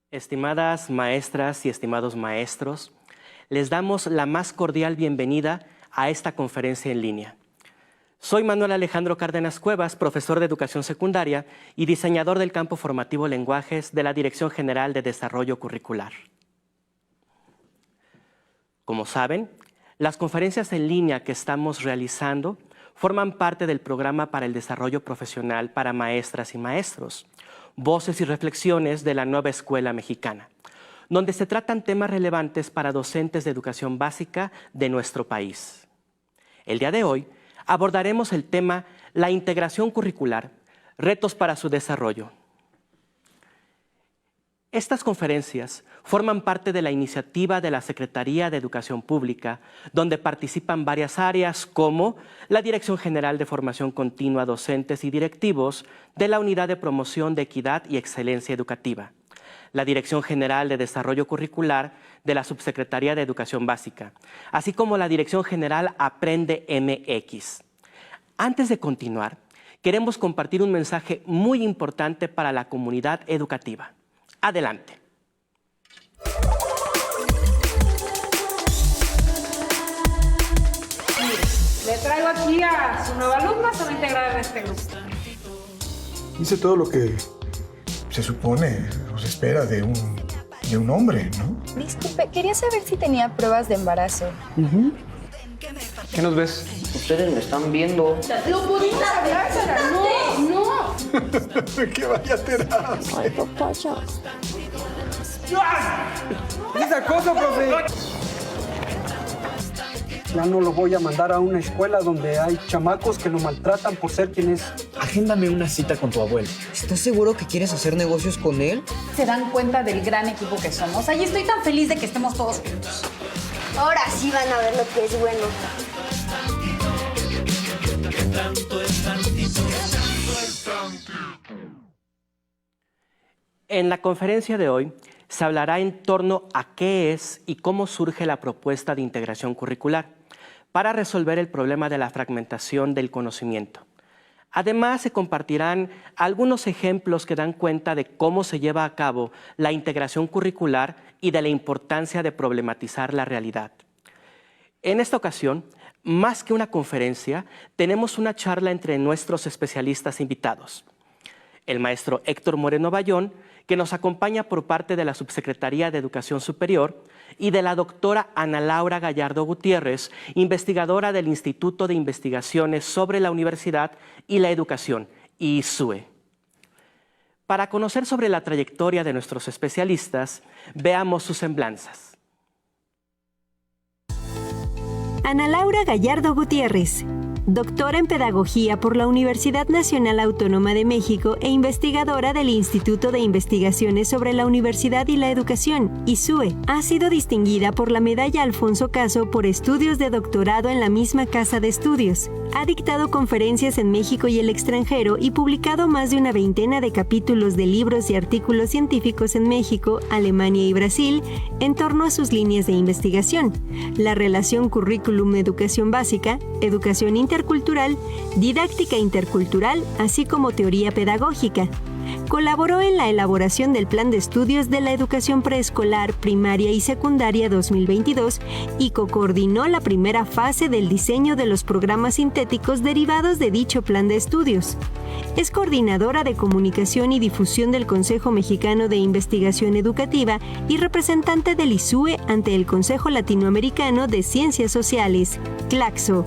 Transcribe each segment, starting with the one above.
Estimadas maestras y estimados maestros, les damos la más cordial bienvenida a esta conferencia en línea. Soy Manuel Alejandro Cárdenas Cuevas, profesor de Educación Secundaria y diseñador del campo formativo Lenguajes de la Dirección General de Desarrollo Curricular. Como saben, las conferencias en línea que estamos realizando forman parte del programa para el desarrollo profesional para maestras y maestros, Voces y Reflexiones de la Nueva Escuela Mexicana, donde se tratan temas relevantes para docentes de educación básica de nuestro país. El día de hoy abordaremos el tema La integración curricular, retos para su desarrollo. Estas conferencias forman parte de la iniciativa de la Secretaría de Educación Pública, donde participan varias áreas como la Dirección General de Formación Continua Docentes y Directivos de la Unidad de Promoción de Equidad y Excelencia Educativa, la Dirección General de Desarrollo Curricular de la Subsecretaría de Educación Básica, así como la Dirección General Aprende MX. Antes de continuar, queremos compartir un mensaje muy importante para la comunidad educativa. Adelante. Le traigo aquí a su nueva alumna, se va a integrar en este grupo. Hice todo lo que se supone o se espera de un hombre, ¿no? Disculpe, quería saber si tenía pruebas de embarazo. ¿Qué nos ves? Ustedes me están viendo. ¡Lo pudiste hablar, Sara! ¡No! Que vaya a terapia. Ay, papá, ya. ¿Qué es acoso, profe? Ya no lo voy a mandar a una escuela donde hay chamacos que lo maltratan por ser quien es. Agéndame una cita con tu abuelo. ¿Estás seguro que quieres hacer negocios con él? Se dan cuenta del gran equipo que somos. Ay, estoy tan feliz de que estemos todos juntos. Ahora sí van a ver lo que es bueno. En la conferencia de hoy se hablará en torno a qué es y cómo surge la propuesta de integración curricular para resolver el problema de la fragmentación del conocimiento. Además, se compartirán algunos ejemplos que dan cuenta de cómo se lleva a cabo la integración curricular y de la importancia de problematizar la realidad. En esta ocasión, más que una conferencia, tenemos una charla entre nuestros especialistas invitados. El maestro Héctor Moreno Bayón, que nos acompaña por parte de la Subsecretaría de Educación Superior, y de la doctora Ana Laura Gallardo Gutiérrez, investigadora del Instituto de Investigaciones sobre la Universidad y la Educación, ISUE. Para conocer sobre la trayectoria de nuestros especialistas, veamos sus semblanzas. Ana Laura Gallardo Gutiérrez, doctora en Pedagogía por la Universidad Nacional Autónoma de México e investigadora del Instituto de Investigaciones sobre la Universidad y la Educación, ISUE. Ha sido distinguida por la Medalla Alfonso Caso por estudios de doctorado en la misma casa de estudios. Ha dictado conferencias en México y el extranjero y publicado más de una veintena de capítulos de libros y artículos científicos en México, Alemania y Brasil en torno a sus líneas de investigación: la relación currículum-educación básica, educación intercultural, didáctica intercultural, así como teoría pedagógica. Colaboró en la elaboración del Plan de Estudios de la Educación Preescolar, Primaria y Secundaria 2022 y cocoordinó la primera fase del diseño de los programas sintéticos derivados de dicho Plan de Estudios. Es coordinadora de comunicación y difusión del Consejo Mexicano de Investigación Educativa y representante del ISUE ante el Consejo Latinoamericano de Ciencias Sociales, CLACSO.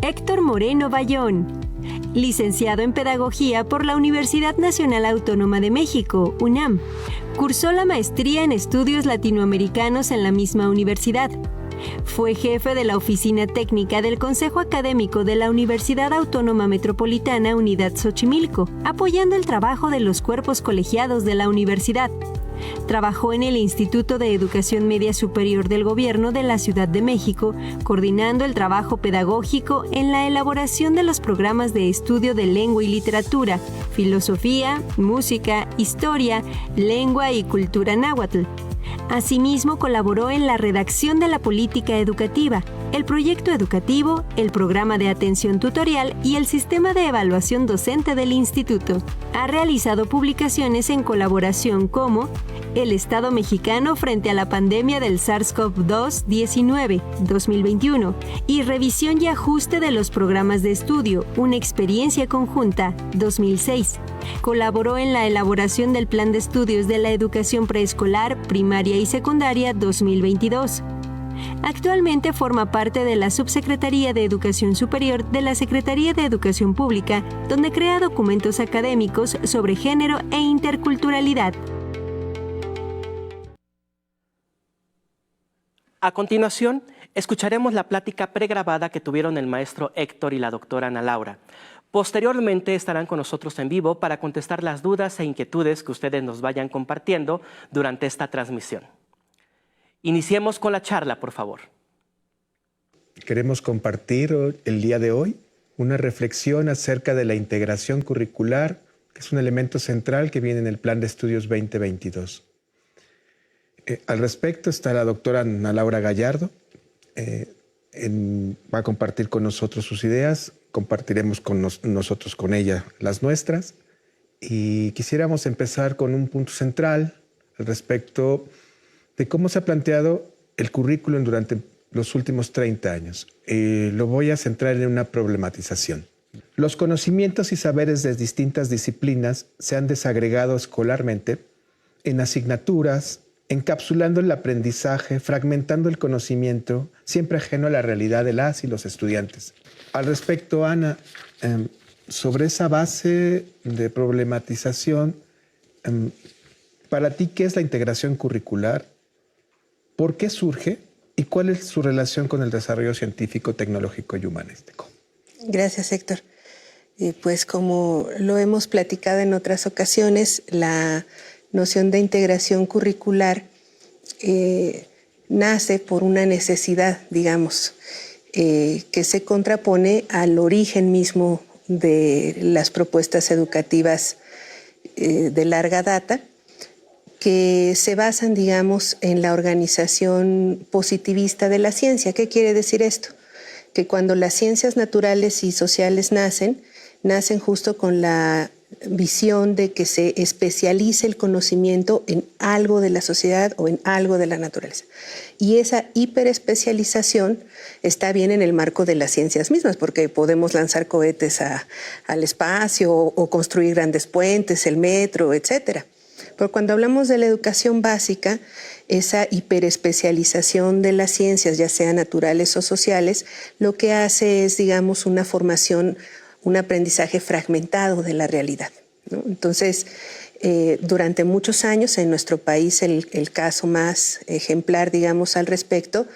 Héctor Moreno Bayón, licenciado en Pedagogía por la Universidad Nacional Autónoma de México, UNAM. Cursó la maestría en Estudios Latinoamericanos en la misma universidad. Fue jefe de la Oficina Técnica del Consejo Académico de la Universidad Autónoma Metropolitana Unidad Xochimilco, apoyando el trabajo de los cuerpos colegiados de la universidad. Trabajó en el Instituto de Educación Media Superior del Gobierno de la Ciudad de México, coordinando el trabajo pedagógico en la elaboración de los programas de estudio de lengua y literatura, filosofía, música, historia, lengua y cultura náhuatl. Asimismo, colaboró en la redacción de la política educativa, el proyecto educativo, el programa de atención tutorial y el sistema de evaluación docente del instituto. Ha realizado publicaciones en colaboración como El Estado mexicano frente a la pandemia del SARS-CoV-2-19, 2021, y Revisión y ajuste de los programas de estudio, una experiencia conjunta, 2006. Colaboró en la elaboración del Plan de Estudios de la Educación Preescolar, Primaria y Secundaria 2022. Actualmente forma parte de la Subsecretaría de Educación Superior de la Secretaría de Educación Pública, donde crea documentos académicos sobre género e interculturalidad. A continuación, escucharemos la plática pregrabada que tuvieron el maestro Héctor y la doctora Ana Laura. Posteriormente estarán con nosotros en vivo para contestar las dudas e inquietudes que ustedes nos vayan compartiendo durante esta transmisión. Iniciemos con la charla, por favor. Queremos compartir el día de hoy una reflexión acerca de la integración curricular, que es un elemento central que viene en el Plan de Estudios 2022. Al respecto está la doctora Ana Laura Gallardo. Va a compartir con nosotros sus ideas, compartiremos con nosotros con ella las nuestras. Y quisiéramos empezar con un punto central al respecto de cómo se ha planteado el currículum durante los últimos 30 años. Lo voy a centrar en una problematización. Los conocimientos y saberes de distintas disciplinas se han desagregado escolarmente en asignaturas, encapsulando el aprendizaje, fragmentando el conocimiento, siempre ajeno a la realidad de las y los estudiantes. Al respecto, Ana, sobre esa base de problematización, para ti, ¿qué es la integración curricular? ¿Por qué surge? ¿Y cuál es su relación con el desarrollo científico, tecnológico y humanístico? Gracias, Héctor. Pues como lo hemos platicado en otras ocasiones, la noción de integración curricular nace por una necesidad, digamos, que se contrapone al origen mismo de las propuestas educativas de larga data, que se basan, digamos, en la organización positivista de la ciencia. ¿Qué quiere decir esto? Que cuando las ciencias naturales y sociales nacen justo con la visión de que se especialice el conocimiento en algo de la sociedad o en algo de la naturaleza. Y esa hiperespecialización está bien en el marco de las ciencias mismas, porque podemos lanzar cohetes al espacio o construir grandes puentes, el metro, etcétera. Pero cuando hablamos de la educación básica, esa hiperespecialización de las ciencias, ya sean naturales o sociales, lo que hace es, digamos, una formación, un aprendizaje fragmentado de la realidad, ¿no? Entonces, durante muchos años en nuestro país, el caso más ejemplar, digamos, al respecto,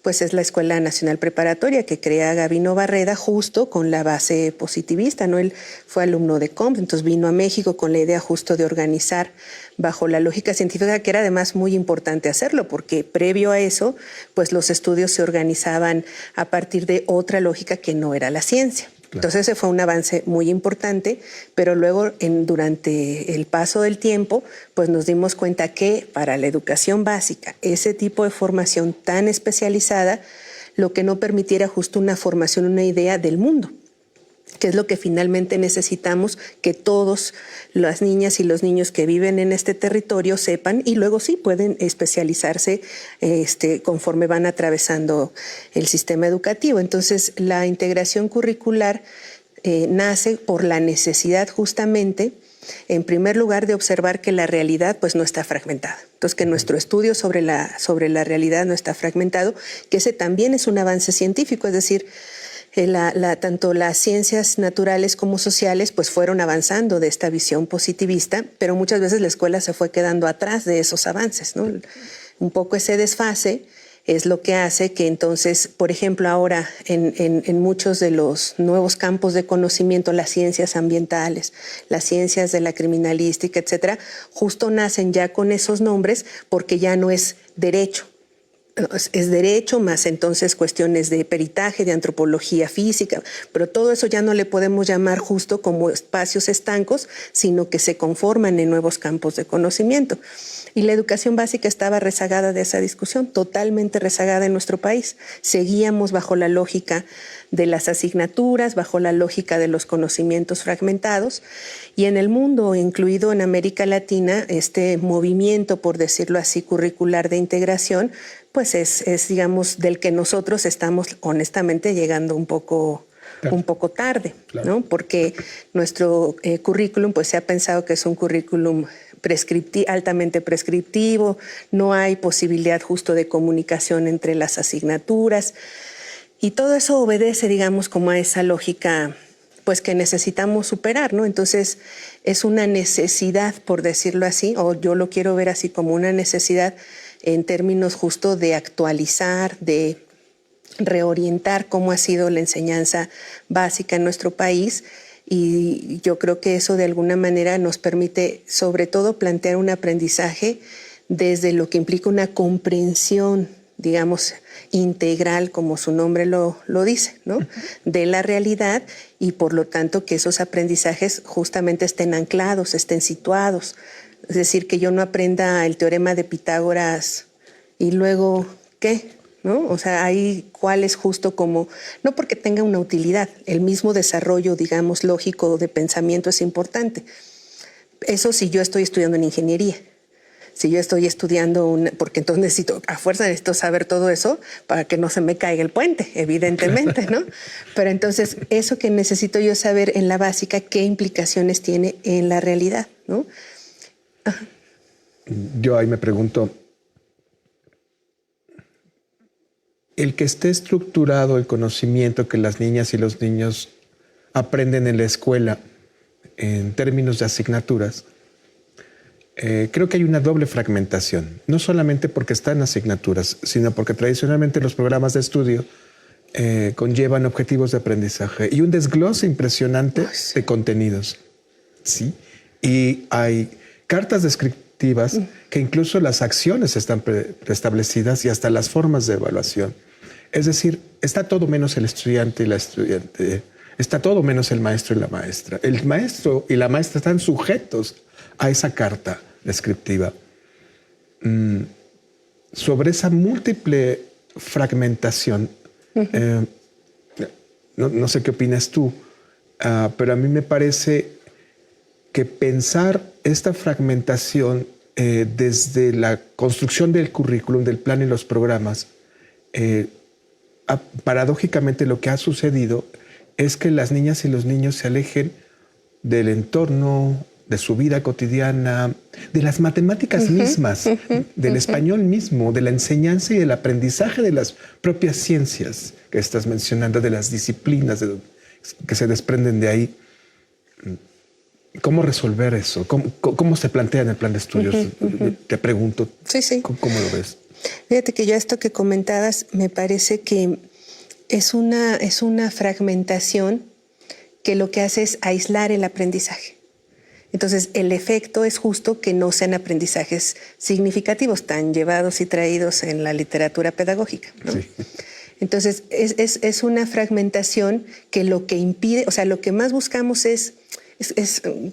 pues es la Escuela Nacional Preparatoria que crea Gabino Barreda justo con la base positivista, ¿no? Él fue alumno de COMP, entonces vino a México con la idea justo de organizar bajo la lógica científica, que era además muy importante hacerlo, porque previo a eso, pues los estudios se organizaban a partir de otra lógica que no era la ciencia. Claro. Entonces ese fue un avance muy importante, pero luego durante el paso del tiempo, pues nos dimos cuenta que para la educación básica, ese tipo de formación tan especializada, lo que no permitiera justo una formación, una idea del mundo, que es lo que finalmente necesitamos que todos las niñas y los niños que viven en este territorio sepan, y luego sí pueden especializarse conforme van atravesando el sistema educativo. Entonces, la integración curricular nace por la necesidad justamente, en primer lugar, de observar que la realidad pues no está fragmentada. Entonces, que nuestro estudio sobre la realidad no está fragmentado, que ese también es un avance científico, es decir, tanto las ciencias naturales como sociales pues fueron avanzando de esta visión positivista, pero muchas veces la escuela se fue quedando atrás de esos avances, ¿no? Un poco ese desfase es lo que hace que entonces, por ejemplo, ahora en muchos de los nuevos campos de conocimiento, las ciencias ambientales, las ciencias de la criminalística, etcétera, justo nacen ya con esos nombres porque ya no es derecho es derecho, más entonces cuestiones de peritaje, de antropología física, pero todo eso ya no le podemos llamar justo como espacios estancos, sino que se conforman en nuevos campos de conocimiento. Y la educación básica estaba rezagada de esa discusión, totalmente rezagada en nuestro país. Seguíamos bajo la lógica de las asignaturas, bajo la lógica de los conocimientos fragmentados, y en el mundo, incluido en América Latina, este movimiento, por decirlo así, curricular de integración, pues es digamos, del que nosotros estamos honestamente llegando un poco tarde, claro, ¿no? Porque nuestro currículum pues se ha pensado que es un currículum altamente prescriptivo, no hay posibilidad justo de comunicación entre las asignaturas, y todo eso obedece, digamos, como a esa lógica pues que necesitamos superar, ¿no? Entonces es una necesidad, por decirlo así, o yo lo quiero ver así como una necesidad en términos justo de actualizar, de reorientar cómo ha sido la enseñanza básica en nuestro país, y yo creo que eso de alguna manera nos permite sobre todo plantear un aprendizaje desde lo que implica una comprensión, digamos, integral, como su nombre lo dice, ¿no? De la realidad, y por lo tanto que esos aprendizajes justamente estén anclados, estén situados. Es decir, que yo no aprenda el teorema de Pitágoras y luego, ¿qué? ¿No? O sea, ahí cuál es justo como, no porque tenga una utilidad, el mismo desarrollo, digamos, lógico de pensamiento es importante. Eso si yo estoy estudiando en ingeniería. Si yo estoy estudiando, porque entonces a fuerza necesito saber todo eso para que no se me caiga el puente, evidentemente, ¿no? Pero entonces eso que necesito yo saber en la básica, ¿qué implicaciones tiene en la realidad, ¿no? Ajá. Yo ahí me pregunto, el que esté estructurado el conocimiento que las niñas y los niños aprenden en la escuela en términos de asignaturas, creo que hay una doble fragmentación, no solamente porque están asignaturas, sino porque tradicionalmente los programas de estudio conllevan objetivos de aprendizaje y un desglose impresionante de contenidos, ¿sí? Y hay cartas descriptivas que incluso las acciones están preestablecidas y hasta las formas de evaluación. Es decir, está todo menos el estudiante y la estudiante, está todo menos el maestro y la maestra. El maestro y la maestra están sujetos a esa carta descriptiva. Sobre esa múltiple fragmentación, no sé qué opinas tú, pero a mí me parece que pensar esta fragmentación desde la construcción del currículum, del plan y los programas, paradójicamente lo que ha sucedido es que las niñas y los niños se alejen del entorno, de su vida cotidiana, de las matemáticas mismas, del español mismo, de la enseñanza y el aprendizaje de las propias ciencias que estás mencionando, de las disciplinas que se desprenden de ahí. ¿Cómo resolver eso? ¿Cómo se plantea en el plan de estudios? Te pregunto, sí. ¿Cómo lo ves? Fíjate que yo esto que comentabas me parece que es una fragmentación que lo que hace es aislar el aprendizaje. Entonces, el efecto es justo que no sean aprendizajes significativos, tan llevados y traídos en la literatura pedagógica, ¿no? Sí. Entonces, es una fragmentación que lo que impide, o sea, lo que más buscamos es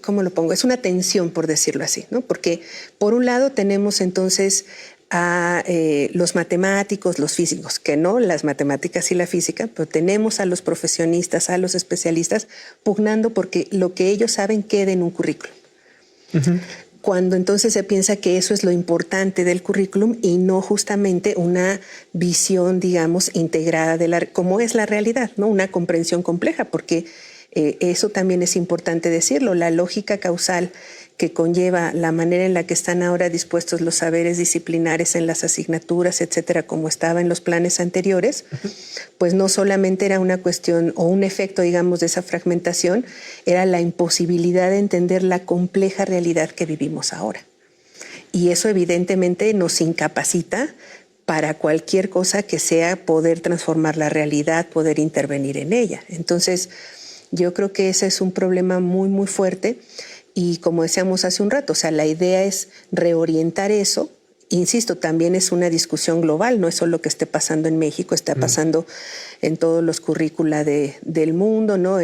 ¿cómo lo pongo? Es una tensión, por decirlo así, ¿no? Porque, por un lado, tenemos entonces a los matemáticos, los físicos, que no, las matemáticas y la física, pero tenemos a los profesionistas, a los especialistas, pugnando porque lo que ellos saben quede en un currículum. Cuando entonces se piensa que eso es lo importante del currículum y no justamente una visión, digamos, integrada de cómo es la realidad, ¿no? Una comprensión compleja, porque eso también es importante decirlo, la lógica causal que conlleva la manera en la que están ahora dispuestos los saberes disciplinares en las asignaturas, etcétera, como estaba en los planes anteriores, pues no solamente era una cuestión o un efecto, digamos, de esa fragmentación, era la imposibilidad de entender la compleja realidad que vivimos ahora. Y eso evidentemente nos incapacita para cualquier cosa que sea poder transformar la realidad, poder intervenir en ella. Entonces, yo creo que ese es un problema muy, muy fuerte. Y como decíamos hace un rato, o sea, la idea es reorientar eso Insisto, también es una discusión global, no es solo que esté pasando en México, está pasando en todos los currícula del mundo, ¿no?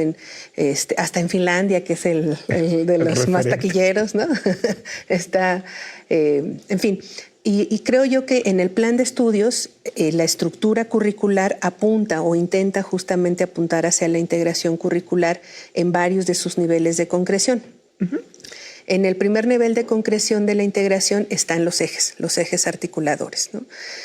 Hasta en Finlandia, que es el de los más taquilleros, ¿no? Está, en fin. Y creo yo que en el plan de estudios la estructura curricular apunta o intenta justamente apuntar hacia la integración curricular en varios de sus niveles de concreción. En el primer nivel de concreción de la integración están los ejes articuladores, ¿no?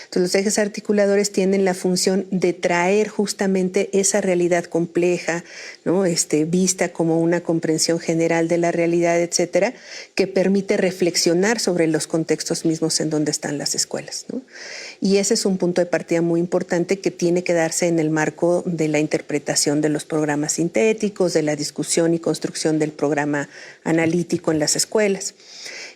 Entonces, los ejes articuladores tienen la función de traer justamente esa realidad compleja, ¿no? Vista como una comprensión general de la realidad, etcétera, que permite reflexionar sobre los contextos mismos en donde están las escuelas, ¿no? Y ese es un punto de partida muy importante que tiene que darse en el marco de la interpretación de los programas sintéticos, de la discusión y construcción del programa analítico en las escuelas.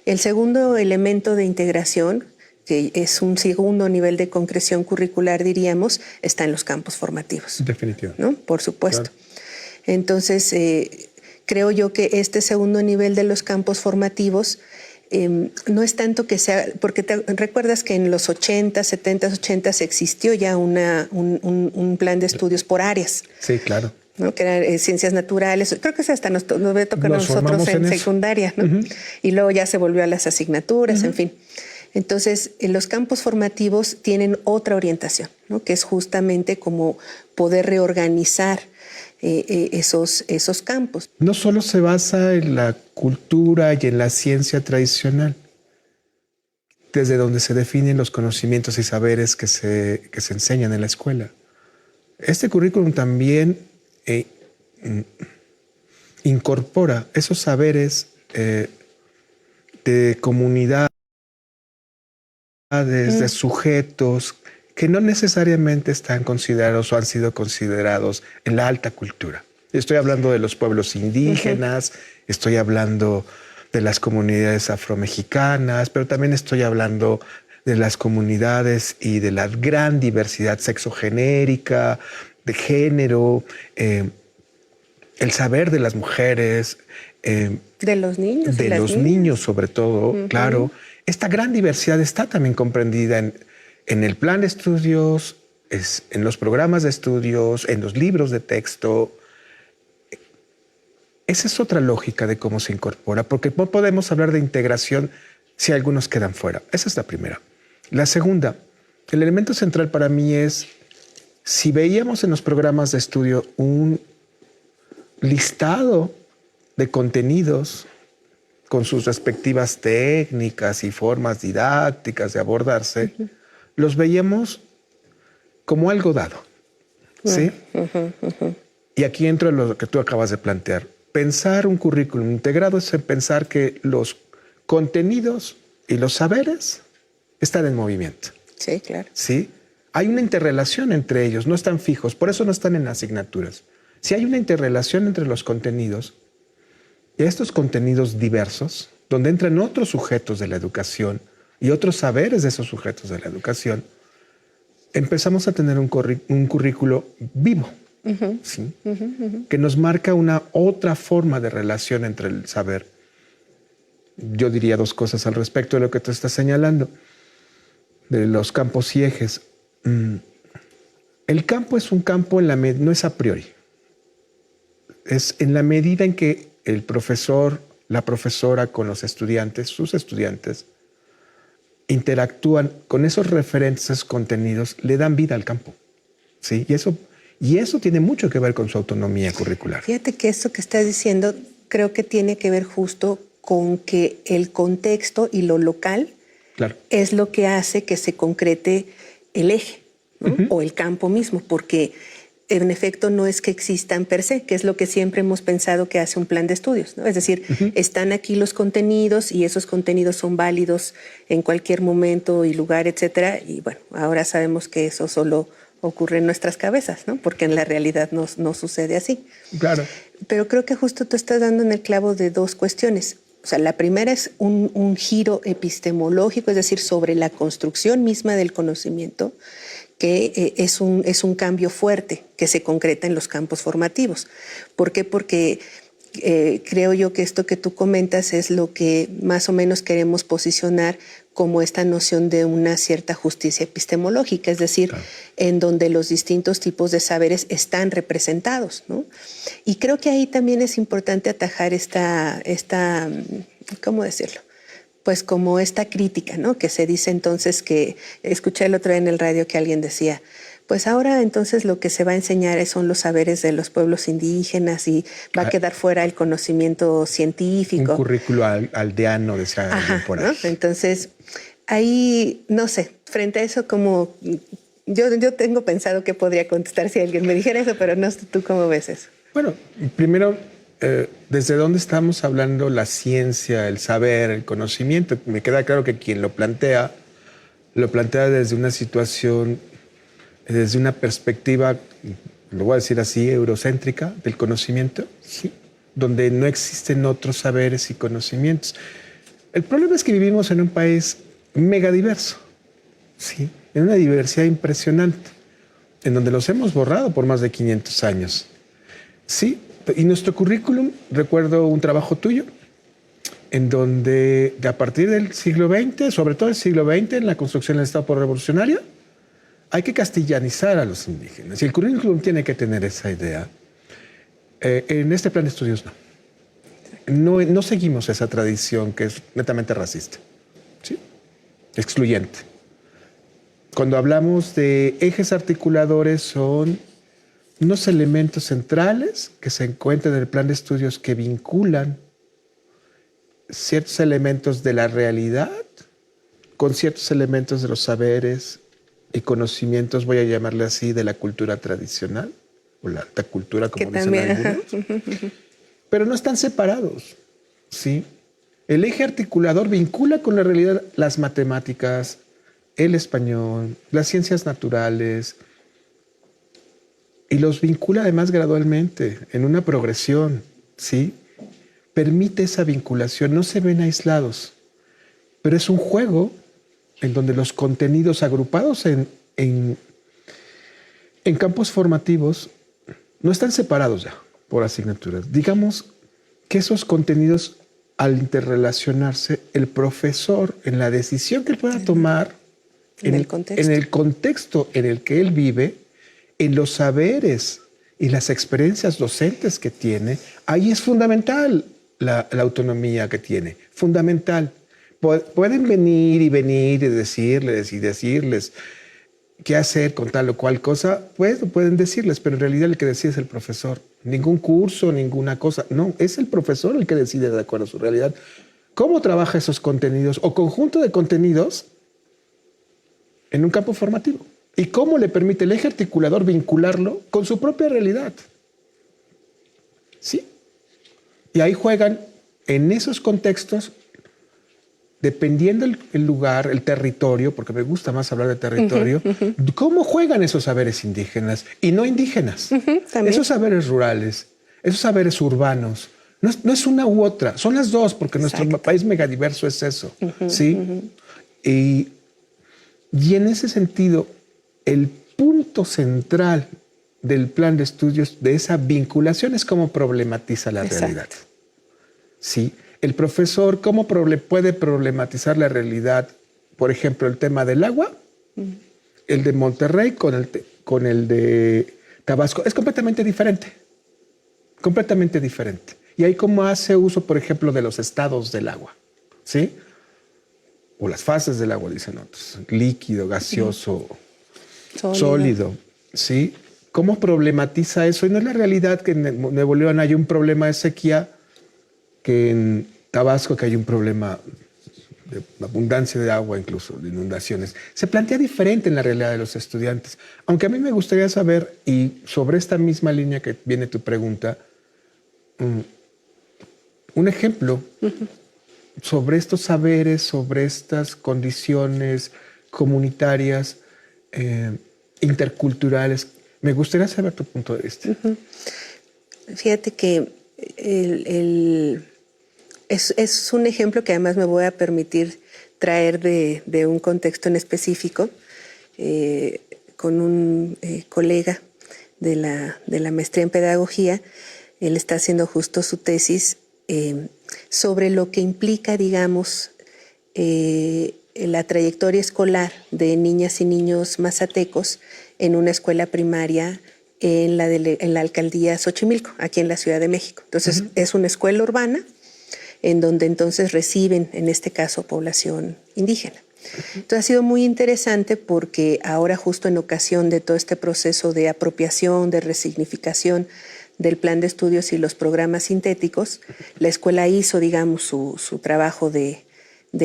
El segundo elemento de integración, que es un segundo nivel de concreción curricular, diríamos, está en los campos formativos. Definitivamente. ¿No? Por supuesto. Claro. Entonces, creo yo que este segundo nivel de los campos formativos no es tanto que sea, porque recuerdas que en los 80, 70, 80 existió ya un plan de estudios por áreas. Sí, claro. ¿No? Que eran ciencias naturales, creo que hasta nos debe tocar a nosotros en secundaria, ¿no? Y luego ya se volvió a las asignaturas, en fin. Entonces, los campos formativos tienen otra orientación, ¿no? Que es justamente como poder reorganizar esos campos. No solo se basa en la cultura y en la ciencia tradicional, desde donde se definen los conocimientos y saberes que se enseñan en la escuela. Este currículum también incorpora esos saberes de comunidades, de sujetos que no necesariamente están considerados o han sido considerados en la alta cultura. Estoy hablando de los pueblos indígenas, estoy hablando de las comunidades afromexicanas, pero también estoy hablando de las comunidades y de la gran diversidad sexogenérica, de género, el saber de las mujeres, de los niños, de los niños sobre todo, claro. Esta gran diversidad está también comprendida en el plan de estudios, en los programas de estudios, en los libros de texto. Esa es otra lógica de cómo se incorpora, porque no podemos hablar de integración si algunos quedan fuera. Esa es la primera. La segunda, el elemento central para mí es, si veíamos en los programas de estudio un listado de contenidos con sus respectivas técnicas y formas didácticas de abordarse, los veíamos como algo dado, ¿sí? Y aquí entra lo que tú acabas de plantear. Pensar un currículum integrado es pensar que los contenidos y los saberes están en movimiento. Sí, claro. ¿Sí? Hay una interrelación entre ellos, no están fijos, por eso no están en asignaturas. Si hay una interrelación entre los contenidos y estos contenidos diversos, donde entran otros sujetos de la educación y otros saberes de esos sujetos de la educación, empezamos a tener un currículo vivo, ¿sí? Que nos marca una otra forma de relación entre el saber. Yo diría dos cosas al respecto de lo que tú estás señalando, de los campos y ejes. El campo es un campo, no es a priori. Es en la medida en que el profesor, la profesora con los estudiantes, sus estudiantes, interactúan con esos referentes, esos contenidos, le dan vida al campo, ¿sí? Y eso tiene mucho que ver con su autonomía curricular. Fíjate que esto que estás diciendo creo que tiene que ver justo con que el contexto y lo local es lo que hace que se concrete el eje, ¿no? O el campo mismo, porque en efecto no es que existan per se, que es lo que siempre hemos pensado que hace un plan de estudios, ¿no? Es decir, están aquí los contenidos y esos contenidos son válidos en cualquier momento y lugar, etcétera. Y bueno, ahora sabemos que eso solo ocurre en nuestras cabezas, ¿no? Porque en la realidad no sucede así. Claro. Pero creo que justo tú estás dando en el clavo de dos cuestiones. O sea, la primera es un giro epistemológico, es decir, sobre la construcción misma del conocimiento, que es un cambio fuerte que se concreta en los campos formativos. ¿Por qué? Porque creo yo que esto que tú comentas es lo que más o menos queremos posicionar como esta noción de una cierta justicia epistemológica, es decir, claro, en donde los distintos tipos de saberes están representados, ¿no? Y creo que ahí también es importante atajar esta ¿cómo decirlo? Pues como esta crítica, ¿no? Que se dice entonces que, escuché el otro día en el radio que alguien decía, pues ahora entonces lo que se va a enseñar son los saberes de los pueblos indígenas y va a quedar fuera el conocimiento científico. Un currículo aldeano, decía alguien por ahí. ¿No? Entonces, ahí, no sé, frente a eso como... Yo tengo pensado que podría contestar si alguien me dijera eso, pero no sé tú cómo ves eso. Bueno, primero, ¿desde dónde estamos hablando la ciencia, el saber, el conocimiento? Me queda claro que quien lo plantea desde una situación, desde una perspectiva, lo voy a decir así, eurocéntrica del conocimiento, ¿sí? Donde no existen otros saberes y conocimientos. El problema es que vivimos en un país mega diverso, ¿sí? En una diversidad impresionante, en donde los hemos borrado por más de 500 años. Sí, y nuestro currículum, recuerdo un trabajo tuyo, en donde a partir del siglo XX, sobre todo el siglo XX, en la construcción del Estado revolucionario, hay que castellanizar a los indígenas. Y el currículum tiene que tener esa idea. En este plan de estudios no seguimos esa tradición que es netamente racista, ¿sí? Excluyente. Cuando hablamos de ejes articuladores son unos elementos centrales que se encuentran en el plan de estudios que vinculan ciertos elementos de la realidad con ciertos elementos de los saberes y conocimientos, voy a llamarle así, de la cultura tradicional o la alta cultura, como dicen algunos. Pero no están separados, ¿sí? El eje articulador vincula con la realidad las matemáticas, el español, las ciencias naturales, y los vincula además gradualmente en una progresión, ¿sí? Permite esa vinculación, no se ven aislados, pero es un juego en donde los contenidos agrupados en campos formativos no están separados ya por asignaturas. Digamos que esos contenidos, al interrelacionarse, el profesor, en la decisión que él pueda tomar, en el contexto en el que él vive, en los saberes y las experiencias docentes que tiene, ahí es fundamental la autonomía que tiene, fundamental. Pueden venir y decirles qué hacer con tal o cual cosa, pues pueden decirles, pero en realidad el que decide es el profesor. Ningún curso, ninguna cosa. No, es el profesor el que decide de acuerdo a su realidad cómo trabaja esos contenidos o conjunto de contenidos en un campo formativo. Y cómo le permite el eje articulador vincularlo con su propia realidad. ¿Sí? Y ahí juegan en esos contextos, dependiendo el lugar, el territorio, porque me gusta más hablar de territorio, cómo juegan esos saberes indígenas y no indígenas. Esos saberes rurales, esos saberes urbanos. No es una u otra, son las dos, porque nuestro país megadiverso es eso. ¿Sí? Y en ese sentido, el punto central del plan de estudios de esa vinculación es cómo problematiza la realidad. ¿Sí? El profesor, ¿cómo puede problematizar la realidad? Por ejemplo, el tema del agua, el de Monterrey con el de Tabasco, es completamente diferente. Completamente diferente. Y ahí cómo hace uso, por ejemplo, de los estados del agua, ¿sí? O las fases del agua, dicen otros. Líquido, gaseoso, sólido, ¿sí? ¿Cómo problematiza eso? Y no es la realidad que en Nuevo León hay un problema de sequía, que en Tabasco que hay un problema de abundancia de agua, incluso de inundaciones. Se plantea diferente en la realidad de los estudiantes. Aunque a mí me gustaría saber, y sobre esta misma línea que viene tu pregunta, un ejemplo sobre estos saberes, sobre estas condiciones comunitarias, interculturales. Me gustaría saber tu punto de vista. Fíjate que es un ejemplo que además me voy a permitir traer de un contexto en específico con un colega de la maestría en pedagogía él está haciendo justo su tesis sobre lo que implica, digamos, la trayectoria escolar de niñas y niños mazatecos en una escuela primaria en la alcaldía Xochimilco, aquí en la Ciudad de México. Entonces, es una escuela urbana en donde entonces reciben, en este caso, población indígena. Entonces ha sido muy interesante porque ahora, justo en ocasión de todo este proceso de apropiación, de resignificación del plan de estudios y los programas sintéticos, la escuela hizo, digamos, su trabajo de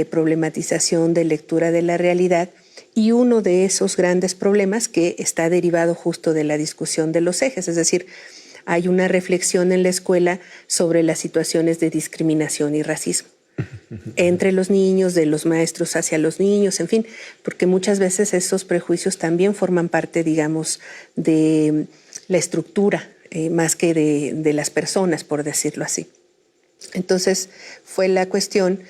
problematización, de lectura de la realidad, y uno de esos grandes problemas que está derivado justo de la discusión de los ejes, es decir, hay una reflexión en la escuela sobre las situaciones de discriminación y racismo entre los niños, de los maestros hacia los niños, en fin, porque muchas veces esos prejuicios también forman parte, digamos, de la estructura, más que de las personas, por decirlo así. Entonces, fue la cuestión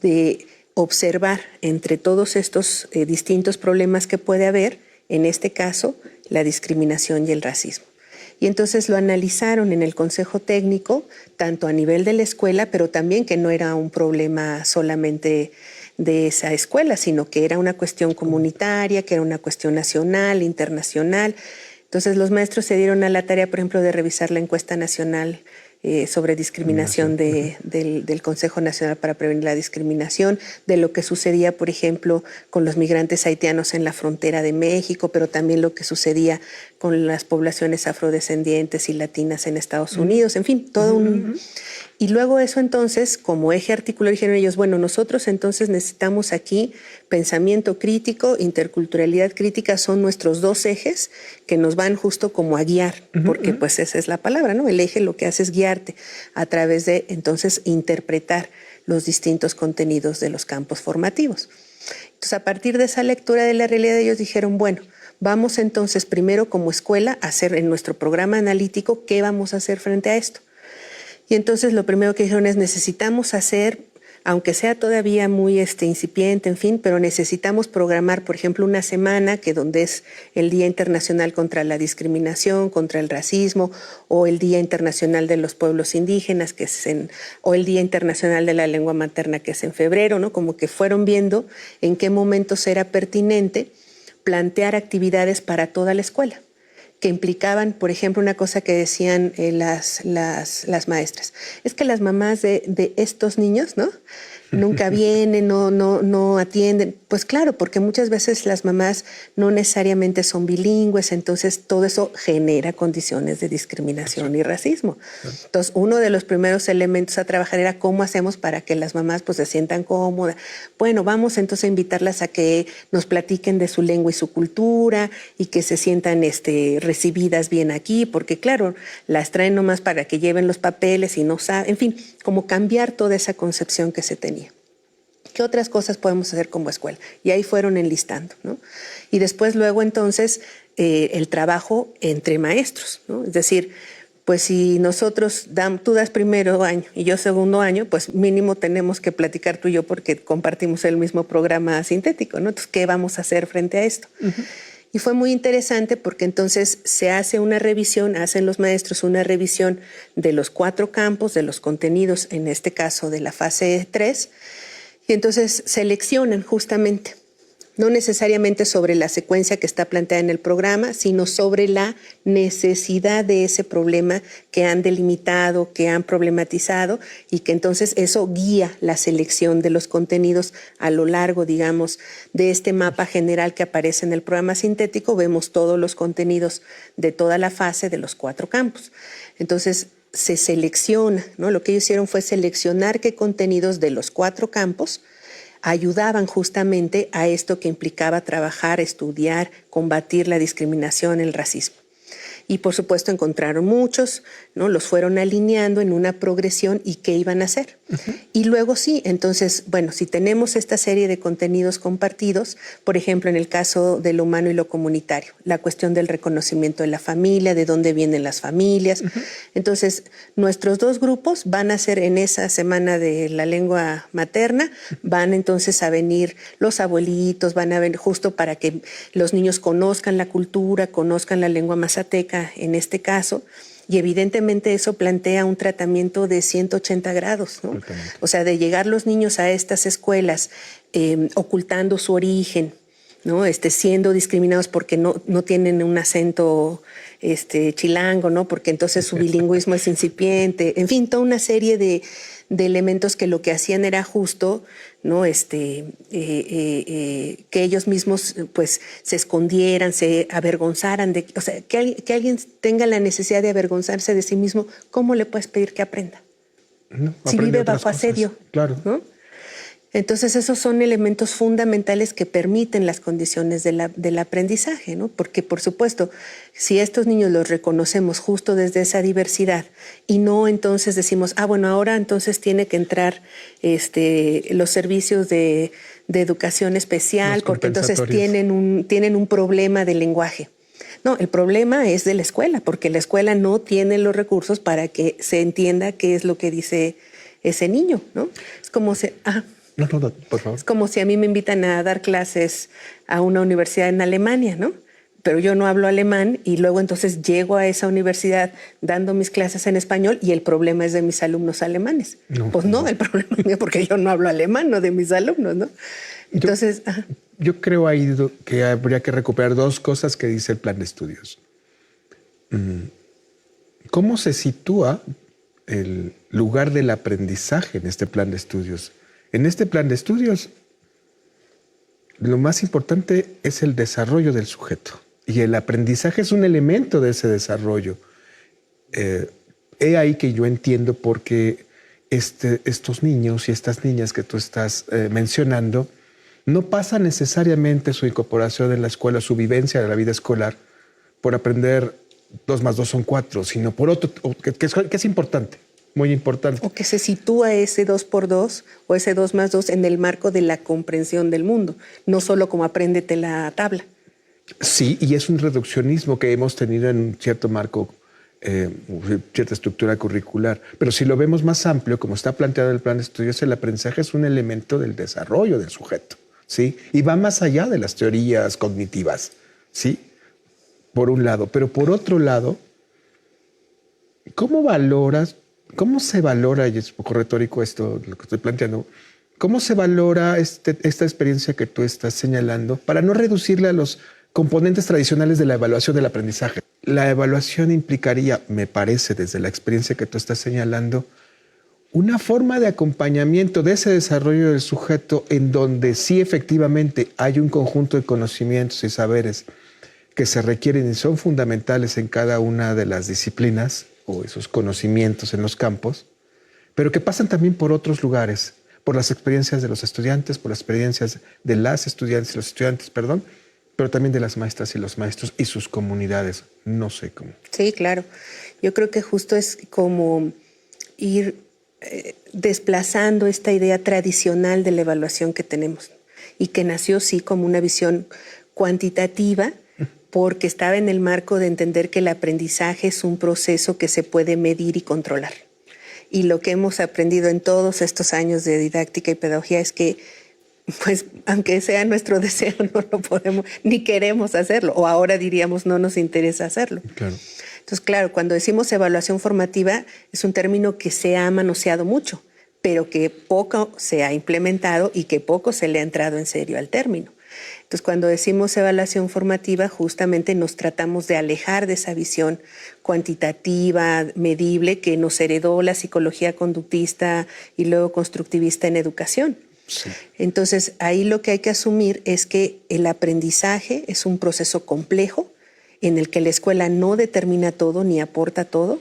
de observar entre todos estos distintos problemas que puede haber, en este caso, la discriminación y el racismo. Y entonces lo analizaron en el Consejo Técnico, tanto a nivel de la escuela, pero también que no era un problema solamente de esa escuela, sino que era una cuestión comunitaria, que era una cuestión nacional, internacional. Entonces los maestros se dieron a la tarea, por ejemplo, de revisar la encuesta nacional sobre discriminación del Consejo Nacional para Prevenir la Discriminación, de lo que sucedía, por ejemplo, con los migrantes haitianos en la frontera de México, pero también lo que sucedía con las poblaciones afrodescendientes y latinas en Estados Unidos, en fin, todo un... Y luego eso entonces, como eje articular, dijeron ellos, bueno, nosotros entonces necesitamos aquí pensamiento crítico, interculturalidad crítica, son nuestros dos ejes que nos van justo como a guiar, porque pues esa es la palabra, ¿no? El eje lo que hace es guiarte a través de entonces interpretar los distintos contenidos de los campos formativos. Entonces, a partir de esa lectura de la realidad, ellos dijeron, bueno, vamos entonces primero como escuela a hacer en nuestro programa analítico qué vamos a hacer frente a esto. Y entonces lo primero que dijeron es necesitamos hacer, aunque sea todavía muy incipiente, en fin, pero necesitamos programar, por ejemplo, una semana que donde es el Día Internacional contra la Discriminación, contra el Racismo, o el Día Internacional de los Pueblos Indígenas, que es o el Día Internacional de la Lengua Materna, que es en febrero, ¿no? Como que fueron viendo en qué momentos era pertinente plantear actividades para toda la escuela, que implicaban, por ejemplo, una cosa que decían las maestras, es que las mamás de estos niños, ¿no? Nunca vienen, no atienden. Pues claro, porque muchas veces las mamás no necesariamente son bilingües, entonces todo eso genera condiciones de discriminación y racismo. Entonces, uno de los primeros elementos a trabajar era cómo hacemos para que las mamás pues se sientan cómodas. Bueno, vamos entonces a invitarlas a que nos platiquen de su lengua y su cultura y que se sientan recibidas bien aquí, porque claro, las traen nomás para que lleven los papeles y no saben, en fin, como cambiar toda esa concepción que se tenía. ¿Qué otras cosas podemos hacer como escuela? Y ahí fueron enlistando, ¿no? Y después luego entonces el trabajo entre maestros, ¿no? Es decir, pues si nosotros, tú das primero año y yo segundo año, pues mínimo tenemos que platicar tú y yo porque compartimos el mismo programa sintético, ¿no? Entonces, ¿qué vamos a hacer frente a esto? Y fue muy interesante porque entonces se hace una revisión, hacen los maestros una revisión de los 4 campos, de los contenidos, en este caso de la fase 3, y entonces seleccionan justamente, no necesariamente sobre la secuencia que está planteada en el programa, sino sobre la necesidad de ese problema que han delimitado, que han problematizado, y que entonces eso guía la selección de los contenidos a lo largo, digamos, de este mapa general que aparece en el programa sintético. Vemos todos los contenidos de toda la fase de los 4 campos. Entonces, se selecciona, ¿no? Lo que ellos hicieron fue seleccionar qué contenidos de los 4 campos ayudaban justamente a esto que implicaba trabajar, estudiar, combatir la discriminación, el racismo. Y por supuesto encontraron muchos, ¿no? Los fueron alineando en una progresión y qué iban a hacer. Y luego sí, entonces, bueno, si tenemos esta serie de contenidos compartidos, por ejemplo, en el caso de lo humano y lo comunitario, la cuestión del reconocimiento de la familia, de dónde vienen las familias. Entonces, nuestros 2 grupos van a ser en esa semana de la lengua materna, van entonces a venir los abuelitos, van a venir justo para que los niños conozcan la cultura, conozcan la lengua mazateca en este caso, Y evidentemente eso plantea un tratamiento de 180 grados, ¿no? O sea, de llegar los niños a estas escuelas ocultando su origen, ¿no? Siendo discriminados porque no tienen un acento chilango, ¿no? Porque entonces su bilingüismo es incipiente. En fin, toda una serie de elementos que lo que hacían era justo, ¿no? Que ellos mismos pues se escondieran, se avergonzaran o sea, que alguien tenga la necesidad de avergonzarse de sí mismo. ¿Cómo le puedes pedir que aprenda? No, si vive bajo asedio, claro, ¿no? Entonces esos son elementos fundamentales que permiten las condiciones del aprendizaje, ¿no? Porque por supuesto, si estos niños los reconocemos justo desde esa diversidad y no entonces decimos, bueno, ahora entonces tiene que entrar los servicios de educación especial porque entonces tienen un problema de lenguaje. No, el problema es de la escuela, porque la escuela no tiene los recursos para que se entienda qué es lo que dice ese niño, ¿no? Es como No, por favor. Es como si a mí me invitan a dar clases a una universidad en Alemania, ¿no? Pero yo no hablo alemán y luego entonces llego a esa universidad dando mis clases en español y el problema es de mis alumnos alemanes. El problema es mío porque yo no hablo alemán, no de mis alumnos, ¿no? Entonces... Yo creo ahí que habría que recuperar dos cosas que dice el plan de estudios. ¿Cómo se sitúa el lugar del aprendizaje en este plan de estudios? En este plan de estudios, lo más importante es el desarrollo del sujeto y el aprendizaje es un elemento de ese desarrollo. He ahí que yo entiendo por qué estos niños y estas niñas que tú estás mencionando no pasa necesariamente su incorporación en la escuela, su vivencia de la vida escolar, por aprender 2 más 2 son 4, sino por otro, que es importante. Muy importante. O que se sitúa ese 2 por 2 o ese 2 más 2 en el marco de la comprensión del mundo, no solo como apréndete la tabla. Sí, y es un reduccionismo que hemos tenido en un cierto marco, cierta estructura curricular. Pero si lo vemos más amplio, como está planteado en el plan de estudios, el aprendizaje es un elemento del desarrollo del sujeto, ¿sí? Y va más allá de las teorías cognitivas, ¿sí? Por un lado. Pero por otro lado, ¿cómo se valora, y es un poco retórico esto, lo que estoy planteando, cómo se valora esta experiencia que tú estás señalando para no reducirle a los componentes tradicionales de la evaluación del aprendizaje? La evaluación implicaría, me parece, desde la experiencia que tú estás señalando, una forma de acompañamiento de ese desarrollo del sujeto en donde sí efectivamente hay un conjunto de conocimientos y saberes que se requieren y son fundamentales en cada una de las disciplinas, o esos conocimientos en los campos, pero que pasan también por otros lugares, por las experiencias de los estudiantes, por las experiencias de las estudiantes y los estudiantes, pero también de las maestras y los maestros y sus comunidades. No sé cómo. Sí, claro. Yo creo que justo es como ir desplazando esta idea tradicional de la evaluación que tenemos y que nació sí como una visión cuantitativa, porque estaba en el marco de entender que el aprendizaje es un proceso que se puede medir y controlar. Y lo que hemos aprendido en todos estos años de didáctica y pedagogía es que, pues, aunque sea nuestro deseo, no lo podemos, ni queremos hacerlo, o ahora diríamos no nos interesa hacerlo. Claro. Entonces, claro, cuando decimos evaluación formativa, es un término que se ha manoseado mucho, pero que poco se ha implementado y que poco se le ha entrado en serio al término. Entonces, cuando decimos evaluación formativa, justamente nos tratamos de alejar de esa visión cuantitativa, medible, que nos heredó la psicología conductista y luego constructivista en educación. Sí. Entonces, ahí lo que hay que asumir es que el aprendizaje es un proceso complejo en el que la escuela no determina todo ni aporta todo,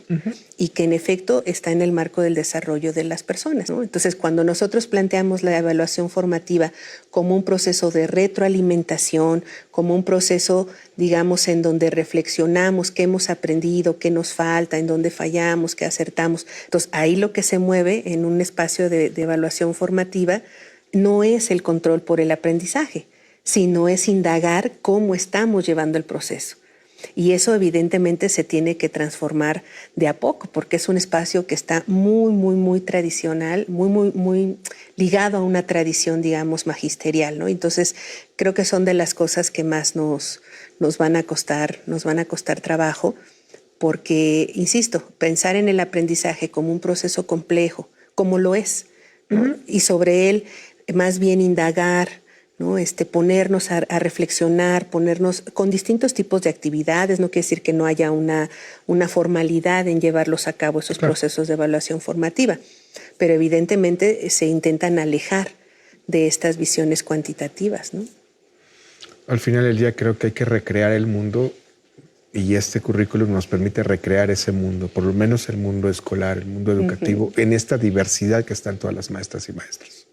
y que en efecto está en el marco del desarrollo de las personas, ¿no? Entonces, cuando nosotros planteamos la evaluación formativa como un proceso de retroalimentación, como un proceso, digamos, en donde reflexionamos qué hemos aprendido, qué nos falta, en dónde fallamos, qué acertamos, entonces ahí lo que se mueve en un espacio de evaluación formativa no es el control por el aprendizaje, sino es indagar cómo estamos llevando el proceso. Y eso evidentemente se tiene que transformar de a poco, porque es un espacio que está muy tradicional, muy ligado a una tradición, digamos, magisterial, ¿no? Entonces, creo que son de las cosas que más nos van a costar trabajo, porque, insisto, pensar en el aprendizaje como un proceso complejo, como lo es, ¿no? Y sobre él más bien indagar, ¿no? Ponernos a reflexionar, ponernos con distintos tipos de actividades. No quiere decir que no haya una formalidad en llevarlos a cabo esos procesos de evaluación formativa, pero evidentemente se intentan alejar de estas visiones cuantitativas, ¿no? Al final del día creo que hay que recrear el mundo y este currículum nos permite recrear ese mundo, por lo menos el mundo escolar, el mundo educativo, en esta diversidad que están todas las maestras y maestros.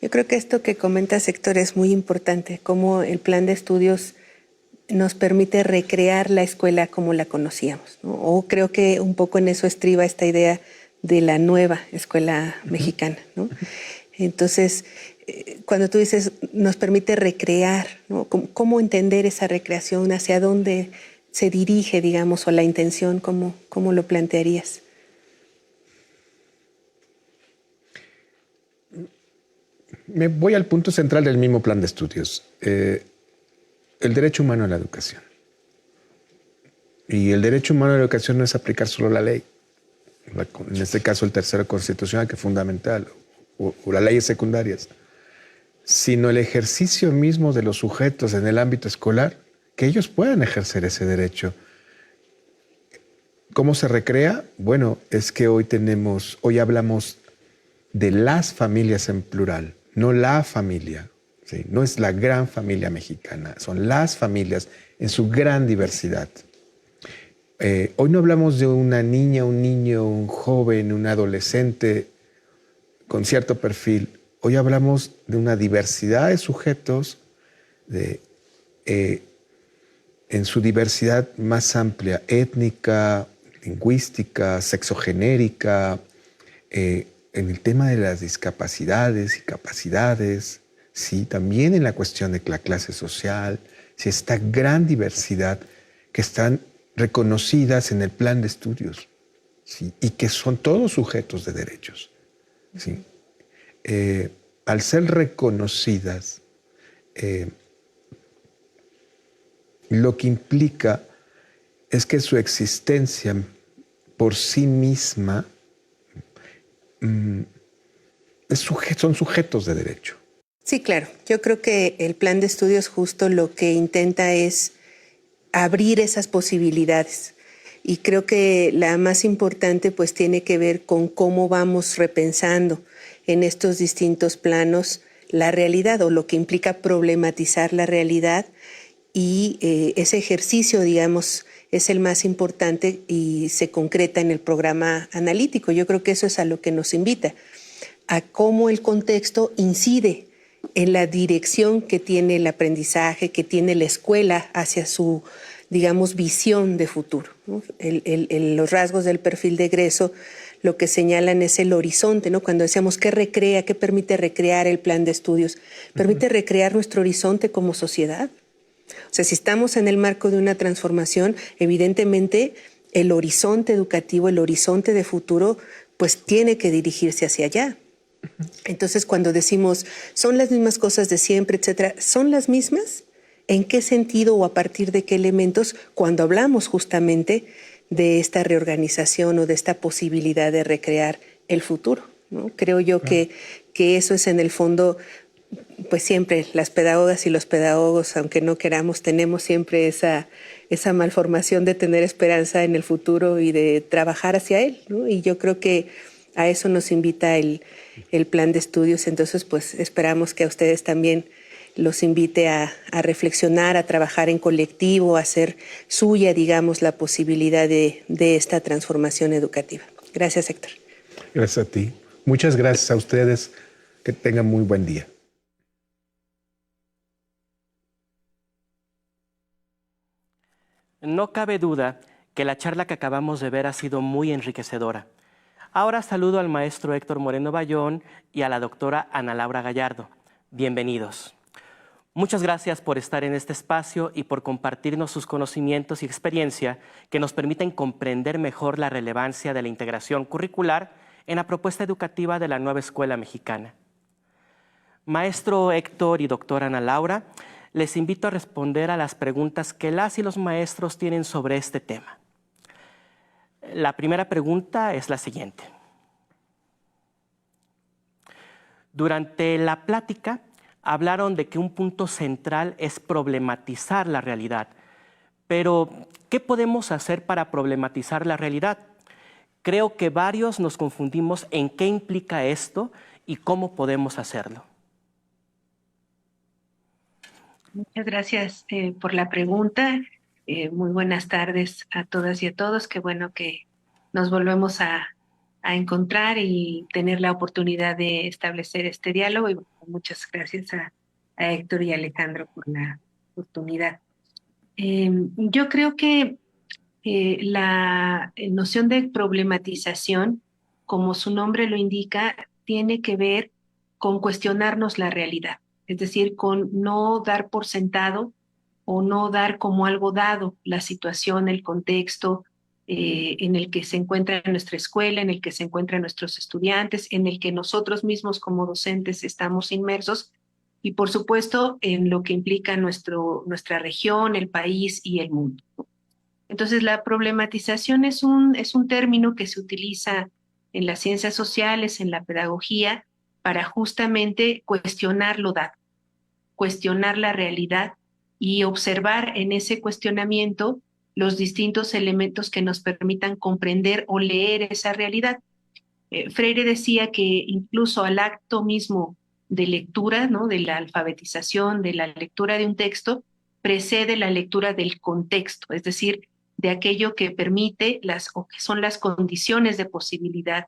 Yo creo que esto que comentas, Héctor, es muy importante, cómo el plan de estudios nos permite recrear la escuela como la conocíamos, ¿no? O creo que un poco en eso estriba esta idea de la nueva escuela mexicana, ¿no? Entonces, cuando tú dices nos permite recrear, ¿no? ¿Cómo entender esa recreación? ¿Hacia dónde se dirige, digamos, o la intención? ¿Cómo lo plantearías? Me voy al punto central del mismo plan de estudios, el derecho humano a la educación. Y el derecho humano a la educación no es aplicar solo la ley, en este caso el tercero constitucional, que es fundamental, o las leyes secundarias, sino el ejercicio mismo de los sujetos en el ámbito escolar, que ellos puedan ejercer ese derecho. ¿Cómo se recrea? Bueno, es que hoy hablamos de las familias en plural, no la familia, ¿sí? No es la gran familia mexicana, son las familias en su gran diversidad. Hoy no hablamos de una niña, un niño, un joven, un adolescente con cierto perfil. Hoy hablamos de una diversidad de sujetos en su diversidad más amplia, étnica, lingüística, sexogenérica, en el tema de las discapacidades y capacidades, ¿sí? También en la cuestión de la clase social, ¿sí? Esta gran diversidad que están reconocidas en el plan de estudios, ¿sí? Y que son todos sujetos de derechos, ¿sí? Al ser reconocidas, lo que implica es que su existencia por sí misma son sujetos de derecho. Sí, claro. Yo creo que el plan de estudios justo lo que intenta es abrir esas posibilidades. Y creo que la más importante pues tiene que ver con cómo vamos repensando en estos distintos planos la realidad, o lo que implica problematizar la realidad, y ese ejercicio, digamos, es el más importante y se concreta en el programa analítico. Yo creo que eso es a lo que nos invita, a cómo el contexto incide en la dirección que tiene el aprendizaje, que tiene la escuela hacia su, digamos, visión de futuro, ¿no? Los rasgos del perfil de egreso lo que señalan es el horizonte, ¿no? Cuando decíamos qué recrea, qué permite recrear el plan de estudios, permite recrear nuestro horizonte como sociedad. O sea, si estamos en el marco de una transformación, evidentemente el horizonte educativo, el horizonte de futuro, pues tiene que dirigirse hacia allá. Entonces, cuando decimos, son las mismas cosas de siempre, etcétera, ¿son las mismas? ¿En qué sentido o a partir de qué elementos cuando hablamos justamente de esta reorganización o de esta posibilidad de recrear el futuro, ¿no? Creo yo que eso es en el fondo, pues siempre las pedagogas y los pedagogos, aunque no queramos, tenemos siempre esa malformación de tener esperanza en el futuro y de trabajar hacia él, ¿no? Y yo creo que a eso nos invita el plan de estudios. Entonces, pues esperamos que a ustedes también los invite a reflexionar, a trabajar en colectivo, a hacer suya, digamos, la posibilidad de esta transformación educativa. Gracias, Héctor. Gracias a ti. Muchas gracias a ustedes. Que tengan muy buen día. No cabe duda que la charla que acabamos de ver ha sido muy enriquecedora. Ahora saludo al maestro Héctor Moreno Bayón y a la doctora Ana Laura Gallardo. Bienvenidos. Muchas gracias por estar en este espacio y por compartirnos sus conocimientos y experiencia que nos permiten comprender mejor la relevancia de la integración curricular en la propuesta educativa de la nueva escuela mexicana. Maestro Héctor y doctora Ana Laura, les invito a responder a las preguntas que las y los maestros tienen sobre este tema. La primera pregunta es la siguiente. Durante la plática hablaron de que un punto central es problematizar la realidad. Pero, ¿qué podemos hacer para problematizar la realidad? Creo que varios nos confundimos en qué implica esto y cómo podemos hacerlo. Muchas gracias por la pregunta. Muy buenas tardes a todas y a todos. Qué bueno que nos volvemos a encontrar y tener la oportunidad de establecer este diálogo. Y muchas gracias a Héctor y a Alejandro por la oportunidad. Yo creo que la noción de problematización, como su nombre lo indica, tiene que ver con cuestionarnos la realidad, es decir, con no dar por sentado o no dar como algo dado la situación, el contexto en el que se encuentra nuestra escuela, en el que se encuentran nuestros estudiantes, en el que nosotros mismos como docentes estamos inmersos, y por supuesto en lo que implica nuestra región, el país y el mundo. Entonces la problematización es un término que se utiliza en las ciencias sociales, en la pedagogía, para justamente cuestionar lo dado, cuestionar la realidad y observar en ese cuestionamiento los distintos elementos que nos permitan comprender o leer esa realidad. Freire decía que incluso al acto mismo de lectura, ¿no?, de la alfabetización, de la lectura de un texto, precede la lectura del contexto, es decir, de aquello que permite o que son las condiciones de posibilidad,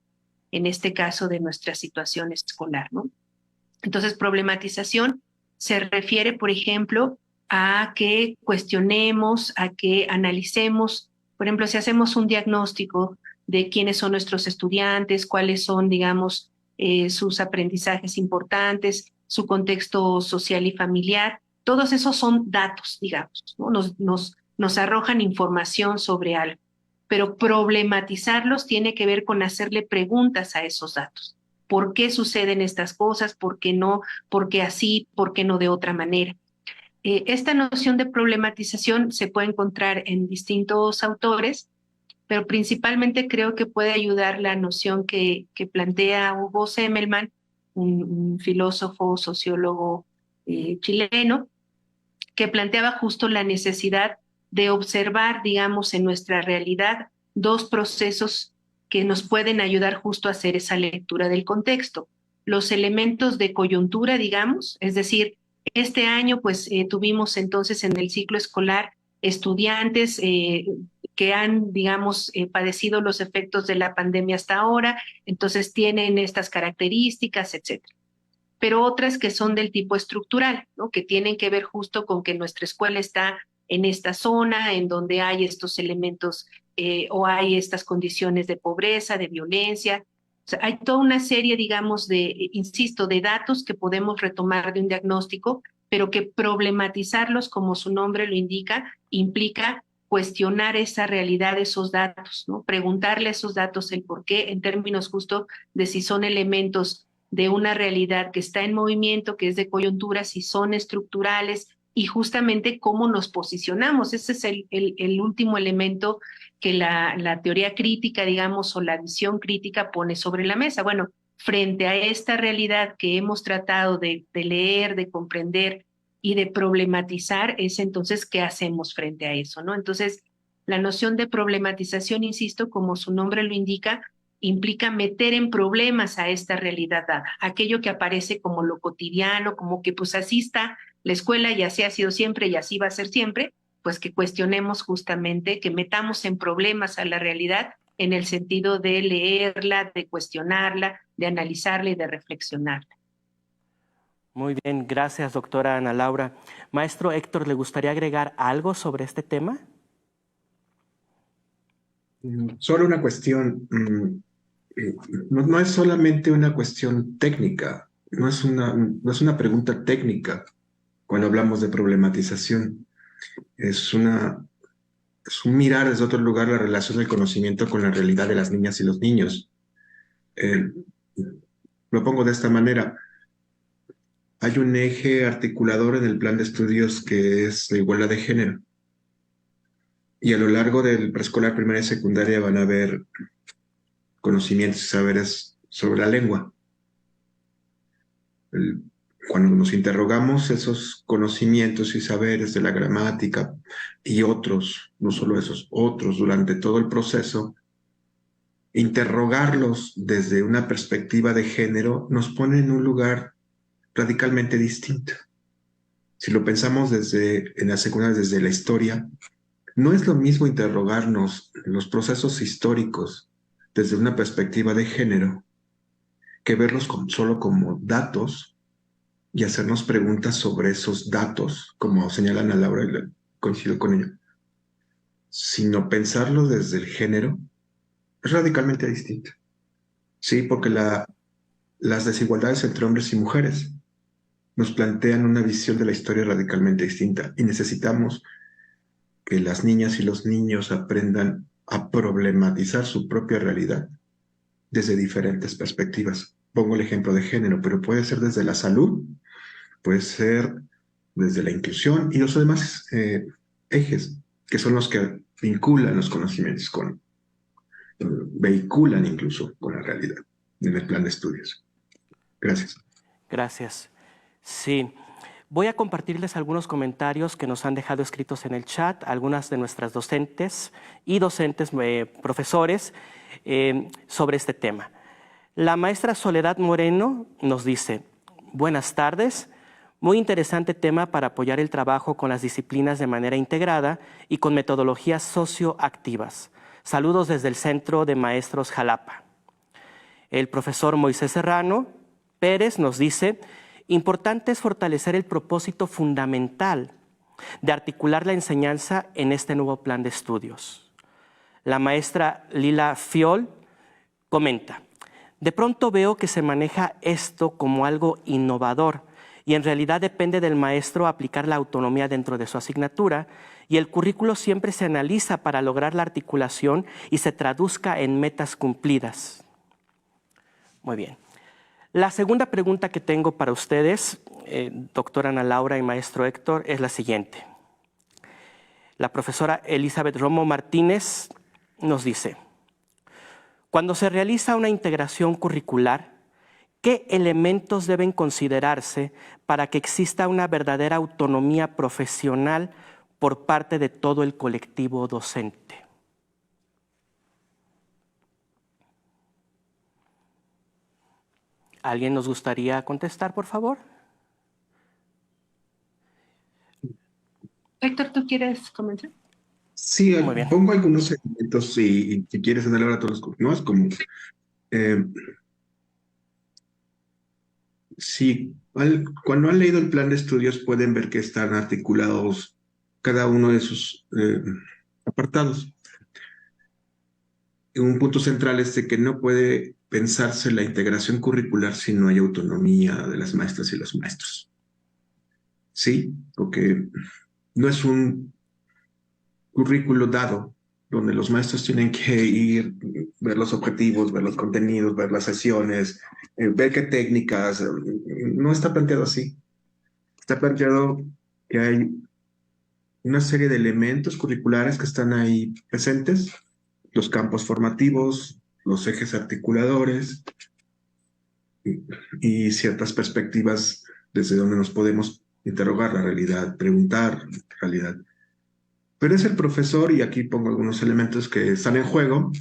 en este caso de nuestra situación escolar, ¿no? Entonces, problematización se refiere, por ejemplo, a que cuestionemos, a que analicemos, por ejemplo, si hacemos un diagnóstico de quiénes son nuestros estudiantes, cuáles son, digamos, sus aprendizajes importantes, su contexto social y familiar, todos esos son datos, digamos, ¿no? Nos arrojan información sobre algo, pero problematizarlos tiene que ver con hacerle preguntas a esos datos. ¿Por qué suceden estas cosas? ¿Por qué no? ¿Por qué así? ¿Por qué no de otra manera? Esta noción de problematización se puede encontrar en distintos autores, pero principalmente creo que puede ayudar la noción que plantea Hugo Semmelmann, un filósofo, sociólogo chileno, que planteaba justo la necesidad de observar, digamos, en nuestra realidad dos procesos que nos pueden ayudar justo a hacer esa lectura del contexto. Los elementos de coyuntura, digamos, es decir, este año pues tuvimos entonces en el ciclo escolar estudiantes que han, digamos, padecido los efectos de la pandemia hasta ahora, entonces tienen estas características, etcétera. Pero otras que son del tipo estructural, ¿no?, que tienen que ver justo con que nuestra escuela está en esta zona, en donde hay estos elementos o hay estas condiciones de pobreza, de violencia. O sea, hay toda una serie, digamos, insisto, de datos que podemos retomar de un diagnóstico, pero que problematizarlos, como su nombre lo indica, implica cuestionar esa realidad, esos datos, ¿no? Preguntarle a esos datos el por qué, en términos justo de si son elementos de una realidad que está en movimiento, que es de coyuntura, si son estructurales, y justamente cómo nos posicionamos. Ese es el último elemento que la teoría crítica, digamos, o la visión crítica pone sobre la mesa. Bueno, frente a esta realidad que hemos tratado de leer, de comprender y de problematizar, es entonces qué hacemos frente a eso, ¿no? Entonces, la noción de problematización, insisto, como su nombre lo indica, implica meter en problemas a esta realidad dada, aquello que aparece como lo cotidiano, como que pues así está la escuela y así ha sido siempre y así va a ser siempre, pues que cuestionemos justamente, que metamos en problemas a la realidad en el sentido de leerla, de cuestionarla, de analizarla y de reflexionarla. Muy bien, gracias, doctora Ana Laura. Maestro Héctor, ¿le gustaría agregar algo sobre este tema? Solo una cuestión, no es solamente una cuestión técnica, no es una pregunta técnica cuando hablamos de problematización. Es un mirar desde otro lugar la relación del conocimiento con la realidad de las niñas y los niños. Lo pongo de esta manera. Hay un eje articulador en el plan de estudios que es la igualdad de género. Y a lo largo del preescolar, primaria y secundaria van a haber conocimientos y saberes sobre la lengua. Cuando nos interrogamos esos conocimientos y saberes de la gramática y otros, no solo esos, otros durante todo el proceso, interrogarlos desde una perspectiva de género nos pone en un lugar radicalmente distinto. Si lo pensamos en la secundaria, desde la historia, no es lo mismo interrogarnos en los procesos históricos desde una perspectiva de género que verlos solo como datos y hacernos preguntas sobre esos datos, como señala Ana Laura, y coincido con ella, sino pensarlo desde el género es radicalmente distinto. Sí, porque las desigualdades entre hombres y mujeres nos plantean una visión de la historia radicalmente distinta y necesitamos que las niñas y los niños aprendan a problematizar su propia realidad desde diferentes perspectivas. Pongo el ejemplo de género, pero puede ser desde la salud, puede ser desde la inclusión y los demás ejes, que son los que vinculan los conocimientos vehiculan incluso con la realidad en el plan de estudios. Gracias. Gracias. Sí. Voy a compartirles algunos comentarios que nos han dejado escritos en el chat, algunas de nuestras docentes y docentes, profesores, sobre este tema. La maestra Soledad Moreno nos dice: buenas tardes, muy interesante tema para apoyar el trabajo con las disciplinas de manera integrada y con metodologías socioactivas. Saludos desde el Centro de Maestros Jalapa. El profesor Moisés Serrano Pérez nos dice: importante es fortalecer el propósito fundamental de articular la enseñanza en este nuevo plan de estudios. La maestra Lila Fiol comenta: de pronto veo que se maneja esto como algo innovador y en realidad depende del maestro aplicar la autonomía dentro de su asignatura y el currículo siempre se analiza para lograr la articulación y se traduzca en metas cumplidas. Muy bien. La segunda pregunta que tengo para ustedes, doctora Ana Laura y maestro Héctor, es la siguiente. La profesora Elizabeth Romo Martínez nos dice: cuando se realiza una integración curricular, ¿qué elementos deben considerarse para que exista una verdadera autonomía profesional por parte de todo el colectivo docente? ¿Alguien nos gustaría contestar, por favor? Héctor, ¿tú quieres comenzar? Sí, pongo algunos elementos y si quieres analizar a todos los... No es como... sí, cuando han leído el plan de estudios pueden ver que están articulados cada uno de sus apartados. Un punto central es de que no puede pensarse la integración curricular si no hay autonomía de las maestras y los maestros. Sí, porque no es un currículo dado donde los maestros tienen que ir, ver los objetivos, ver los contenidos, ver las sesiones, ver qué técnicas. No está planteado así. Está planteado que hay una serie de elementos curriculares que están ahí presentes, los campos formativos, los ejes articuladores y ciertas perspectivas desde donde nos podemos interrogar la realidad, preguntar la realidad. Pero es el profesor, y aquí pongo algunos elementos que están en juego,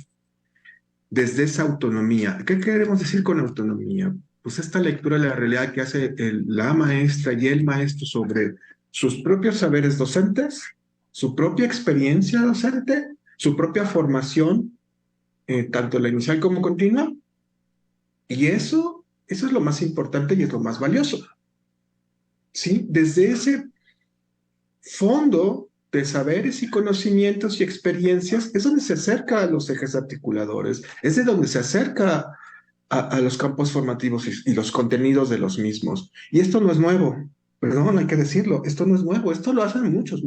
desde esa autonomía. ¿Qué queremos decir con autonomía? Pues esta lectura de la realidad que hace la maestra y el maestro sobre sus propios saberes docentes, su propia experiencia docente, su propia formación, tanto la inicial como continua, y eso es lo más importante y es lo más valioso. ¿Sí? Desde ese fondo de saberes y conocimientos y experiencias es donde se acerca a los ejes articuladores, es de donde se acerca a los campos formativos y los contenidos de los mismos. Y esto no es nuevo, perdón, hay que decirlo, esto no es nuevo, esto lo hacen muchos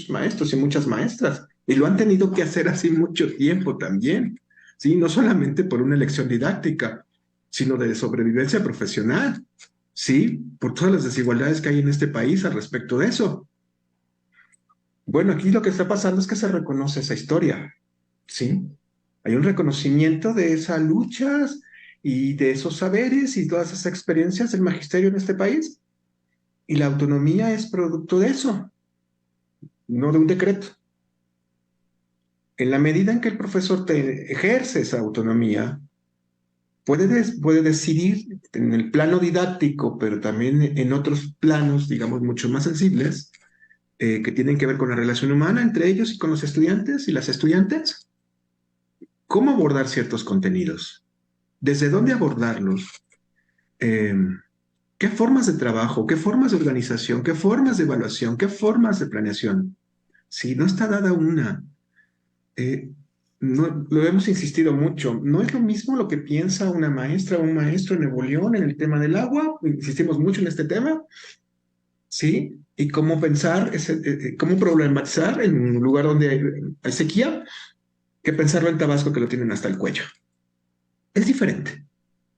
maestros y muchas maestras, y lo han tenido que hacer hace mucho tiempo también, ¿sí? No solamente por una elección didáctica, sino de sobrevivencia profesional, ¿sí? Por todas las desigualdades que hay en este país al respecto de eso. Bueno, aquí lo que está pasando es que se reconoce esa historia, ¿sí? Hay un reconocimiento de esas luchas y de esos saberes y todas esas experiencias del magisterio en este país. Y la autonomía es producto de eso, no de un decreto. En la medida en que el profesor ejerce esa autonomía, puede decidir en el plano didáctico, pero también en otros planos, digamos, mucho más sensibles, que tienen que ver con la relación humana entre ellos y con los estudiantes y las estudiantes. ¿Cómo abordar ciertos contenidos? ¿Desde dónde abordarlos? ¿Qué formas de trabajo? ¿Qué formas de organización? ¿Qué formas de evaluación? ¿Qué formas de planeación? Si no está dada una, no, lo hemos insistido mucho, no es lo mismo lo que piensa una maestra o un maestro en Nuevo León en el tema del agua, insistimos mucho en este tema, ¿sí? Y cómo pensar, cómo problematizar en un lugar donde hay sequía, que pensarlo en Tabasco que lo tienen hasta el cuello. Es diferente.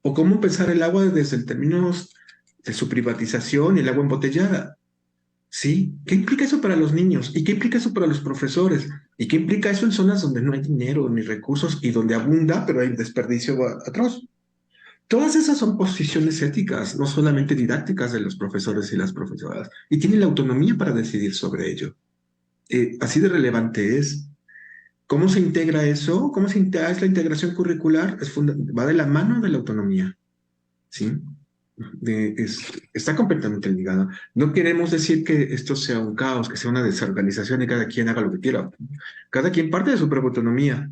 O cómo pensar el agua desde el término de su privatización y el agua embotellada. ¿Sí? ¿Qué implica eso para los niños? ¿Y qué implica eso para los profesores? ¿Y qué implica eso en zonas donde no hay dinero ni recursos y donde abunda, pero hay desperdicio atroz? Todas esas son posiciones éticas, no solamente didácticas de los profesores y las profesoras, y tienen la autonomía para decidir sobre ello. Así de relevante es. ¿Cómo se integra eso? ¿Cómo se integra la integración curricular? Va de la mano de la autonomía, ¿sí? Está completamente ligado. No queremos decir que esto sea un caos, que sea una desorganización y cada quien haga lo que quiera. Cada quien parte de su propia autonomía,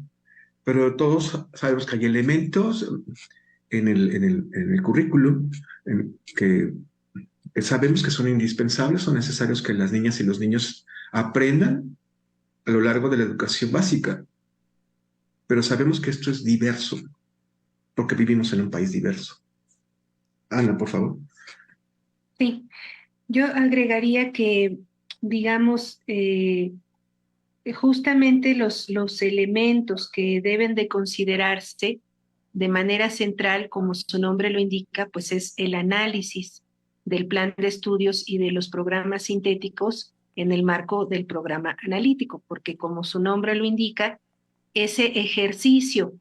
pero todos sabemos que hay elementos en el currículum que sabemos que son indispensables, son necesarios que las niñas y los niños aprendan a lo largo de la educación básica. Pero sabemos que esto es diverso, porque vivimos en un país diverso. Ana, por favor. Sí, yo agregaría que, digamos, justamente los elementos que deben de considerarse de manera central, como su nombre lo indica, pues es el análisis del plan de estudios y de los programas sintéticos en el marco del programa analítico, porque como su nombre lo indica, ese ejercicio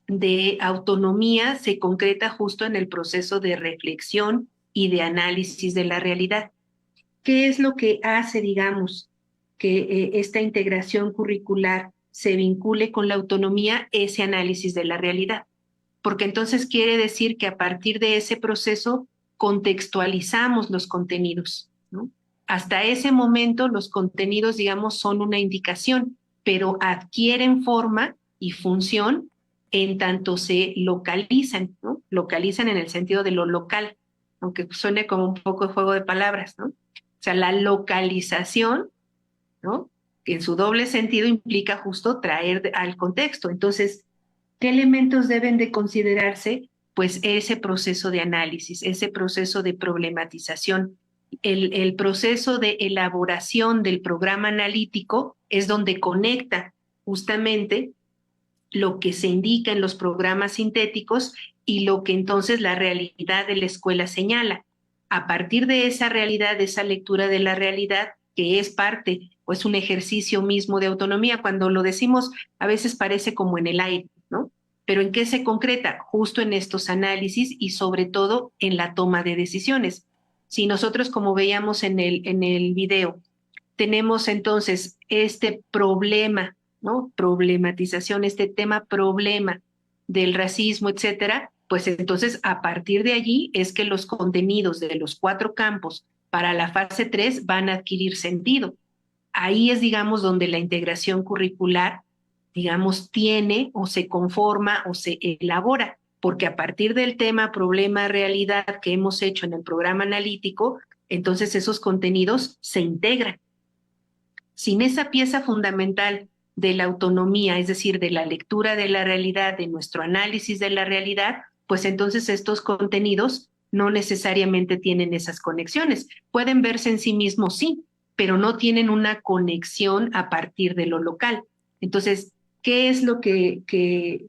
de autonomía se concreta justo en el proceso de reflexión y de análisis de la realidad. ¿Qué es lo que hace, digamos, que esta integración curricular se vincule con la autonomía? Ese análisis de la realidad. Porque entonces quiere decir que a partir de ese proceso contextualizamos los contenidos, ¿no? Hasta ese momento los contenidos, digamos, son una indicación, pero adquieren forma y función en tanto se localizan, ¿no? Localizan en el sentido de lo local, aunque suene como un poco de juego de palabras, ¿no? O sea, la localización, ¿no? Que en su doble sentido implica justo traer al contexto. Entonces, ¿qué elementos deben de considerarse? Pues ese proceso de análisis, ese proceso de problematización. El proceso de elaboración del programa analítico es donde conecta justamente lo que se indica en los programas sintéticos y lo que entonces la realidad de la escuela señala. A partir de esa realidad, de esa lectura de la realidad, que es parte o es un ejercicio mismo de autonomía, cuando lo decimos a veces parece como en el aire, ¿no? Pero ¿en qué se concreta? Justo en estos análisis y sobre todo en la toma de decisiones. Si nosotros, como veíamos en el video, tenemos entonces este problema, ¿no? Problematización, este tema problema del racismo, etcétera, pues entonces a partir de allí es que los contenidos de los 4 campos para la fase 3 van a adquirir sentido. Ahí es, digamos, donde la integración curricular, digamos, tiene o se conforma o se elabora, porque a partir del tema problema realidad que hemos hecho en el programa analítico, entonces esos contenidos se integran. Sin esa pieza fundamental de la autonomía, es decir, de la lectura de la realidad, de nuestro análisis de la realidad, pues entonces estos contenidos no necesariamente tienen esas conexiones. Pueden verse en sí mismos, sí, pero no tienen una conexión a partir de lo local. Entonces, ¿qué es lo que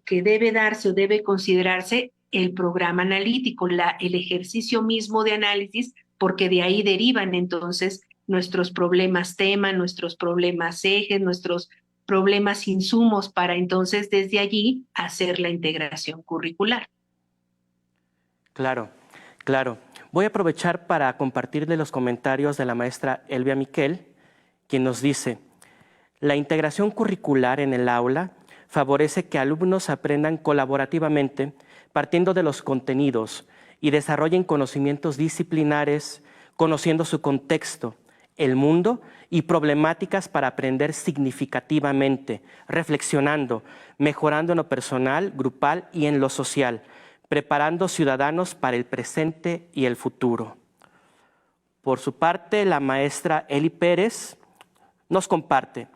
debe darse o debe considerarse? El programa analítico, el ejercicio mismo de análisis, porque de ahí derivan entonces nuestros problemas tema, nuestros problemas ejes, nuestros problemas insumos para entonces desde allí hacer la integración curricular. Claro, claro. Voy a aprovechar para compartirle los comentarios de la maestra Elvia Miquel, quien nos dice: la integración curricular en el aula favorece que alumnos aprendan colaborativamente partiendo de los contenidos y desarrollen conocimientos disciplinares, conociendo su contexto, el mundo y problemáticas para aprender significativamente, reflexionando, mejorando en lo personal, grupal y en lo social, preparando ciudadanos para el presente y el futuro. Por su parte, la maestra Eli Pérez nos comparte: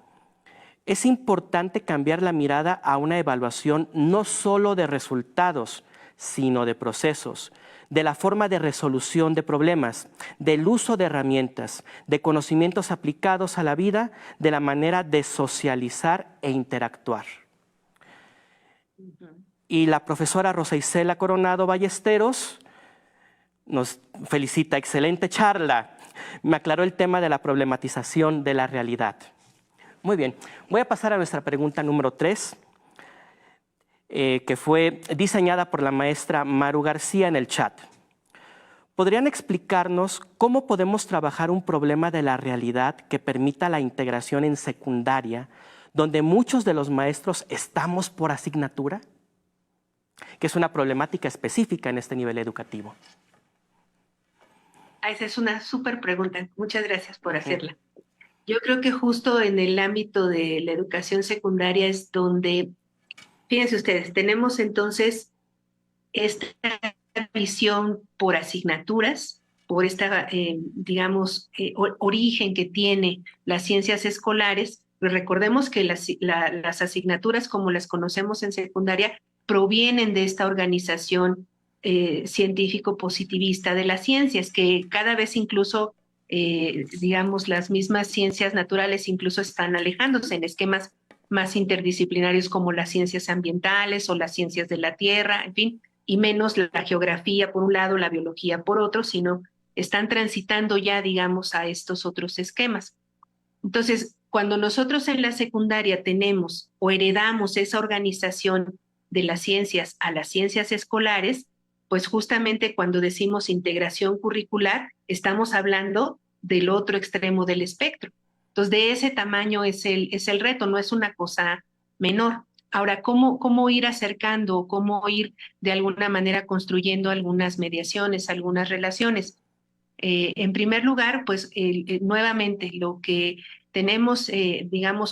es importante cambiar la mirada a una evaluación no solo de resultados, sino de procesos, de la forma de resolución de problemas, del uso de herramientas, de conocimientos aplicados a la vida, de la manera de socializar e interactuar. Y la profesora Rosa Isela Coronado Ballesteros nos felicita: excelente charla. Me aclaró el tema de la problematización de la realidad. Muy bien, voy a pasar a nuestra pregunta número 3, que fue diseñada por la maestra Maru García en el chat. ¿Podrían explicarnos cómo podemos trabajar un problema de la realidad que permita la integración en secundaria, donde muchos de los maestros estamos por asignatura? Que es una problemática específica en este nivel educativo. Esa es una súper pregunta. Muchas gracias por hacerla. Yo creo que justo en el ámbito de la educación secundaria es donde, fíjense ustedes, tenemos entonces esta visión por asignaturas, por esta, origen que tiene las ciencias escolares. Pero recordemos que las asignaturas como las conocemos en secundaria provienen de esta organización científico-positivista de las ciencias, que cada vez incluso, las mismas ciencias naturales incluso están alejándose en esquemas más interdisciplinarios como las ciencias ambientales o las ciencias de la tierra, en fin, y menos la geografía por un lado, la biología por otro, sino están transitando ya, digamos, a estos otros esquemas. Entonces, cuando nosotros en la secundaria tenemos o heredamos esa organización de las ciencias a las ciencias escolares, pues justamente cuando decimos integración curricular, estamos hablando del otro extremo del espectro. Entonces, de ese tamaño es el reto, no es una cosa menor. Ahora, ¿cómo ir acercando, cómo ir de alguna manera construyendo algunas mediaciones, algunas relaciones? En primer lugar, pues nuevamente lo que tenemos,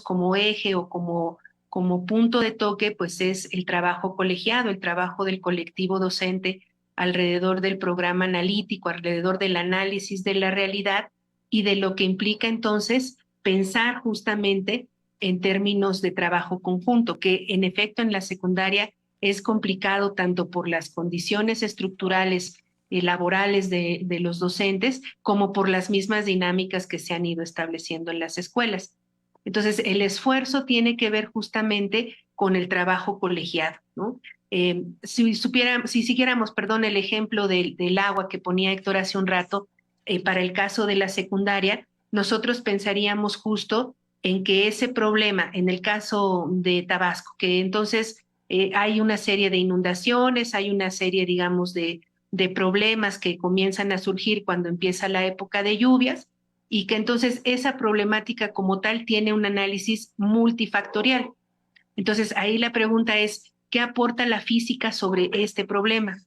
como eje o como punto de toque, pues es el trabajo colegiado, el trabajo del colectivo docente alrededor del programa analítico, alrededor del análisis de la realidad y de lo que implica entonces pensar justamente en términos de trabajo conjunto, que en efecto en la secundaria es complicado tanto por las condiciones estructurales y laborales de los docentes como por las mismas dinámicas que se han ido estableciendo en las escuelas. Entonces, el esfuerzo tiene que ver justamente con el trabajo colegiado, ¿no? Si siguiéramos, el ejemplo del agua que ponía Héctor hace un rato, para el caso de la secundaria, nosotros pensaríamos justo en que ese problema, en el caso de Tabasco, que entonces hay una serie de inundaciones, hay una serie, de problemas que comienzan a surgir cuando empieza la época de lluvias, y que entonces esa problemática como tal tiene un análisis multifactorial. Entonces ahí la pregunta es, ¿qué aporta la física sobre este problema?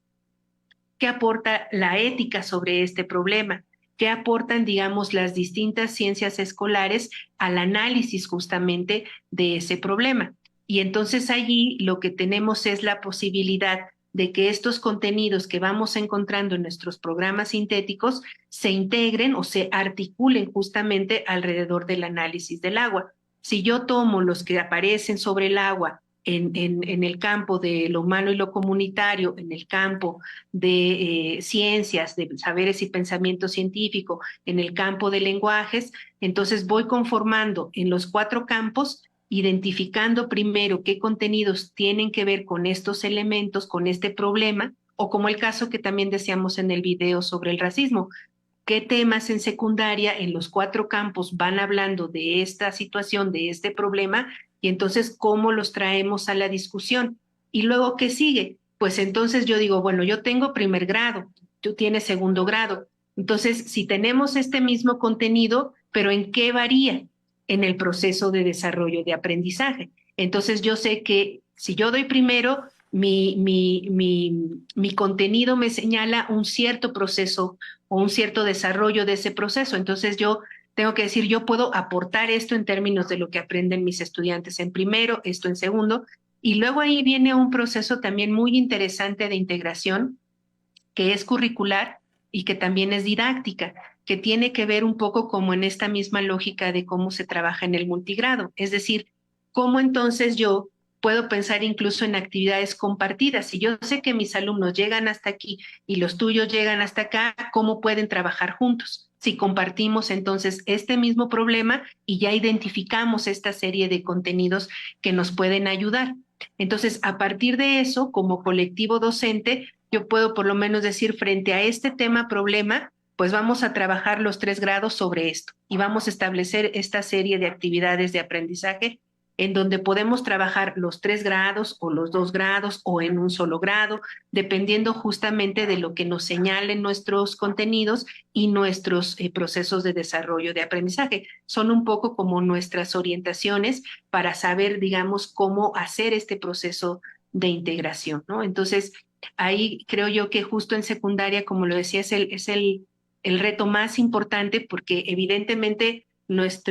¿Qué aporta la ética sobre este problema? ¿Qué aportan, las distintas ciencias escolares al análisis justamente de ese problema? Y entonces allí lo que tenemos es la posibilidad de que estos contenidos que vamos encontrando en nuestros programas sintéticos se integren o se articulen justamente alrededor del análisis del agua. Si yo tomo los que aparecen sobre el agua en el campo de lo humano y lo comunitario, en el campo de ciencias, de saberes y pensamiento científico, en el campo de lenguajes, entonces voy conformando en los 4 campos, identificando primero qué contenidos tienen que ver con estos elementos, con este problema, o como el caso que también decíamos en el video sobre el racismo, qué temas en secundaria en los 4 campos van hablando de esta situación, de este problema, y entonces cómo los traemos a la discusión. Y luego, ¿qué sigue? Pues entonces yo digo, bueno, yo tengo primer grado, tú tienes segundo grado. Entonces, si tenemos este mismo contenido, pero ¿en qué varía? En el proceso de desarrollo de aprendizaje. Entonces, yo sé que si yo doy primero, mi contenido me señala un cierto proceso o un cierto desarrollo de ese proceso. Entonces, yo tengo que decir, yo puedo aportar esto en términos de lo que aprenden mis estudiantes en primero, esto en segundo, y luego ahí viene un proceso también muy interesante de integración, que es curricular y que también es didáctica, que tiene que ver un poco como en esta misma lógica de cómo se trabaja en el multigrado. Es decir, cómo entonces yo puedo pensar incluso en actividades compartidas. Si yo sé que mis alumnos llegan hasta aquí y los tuyos llegan hasta acá, ¿cómo pueden trabajar juntos? Si compartimos entonces este mismo problema y ya identificamos esta serie de contenidos que nos pueden ayudar. Entonces, a partir de eso, como colectivo docente, yo puedo por lo menos decir, frente a este tema problema, pues vamos a trabajar los 3 grados sobre esto y vamos a establecer esta serie de actividades de aprendizaje en donde podemos trabajar los 3 grados o los 2 grados o en un solo grado, dependiendo justamente de lo que nos señalen nuestros contenidos y nuestros procesos de desarrollo de aprendizaje. Son un poco como nuestras orientaciones para saber, digamos, cómo hacer este proceso de integración, ¿no? Entonces, ahí creo yo que justo en secundaria, como lo decía, es el reto más importante porque evidentemente nuestra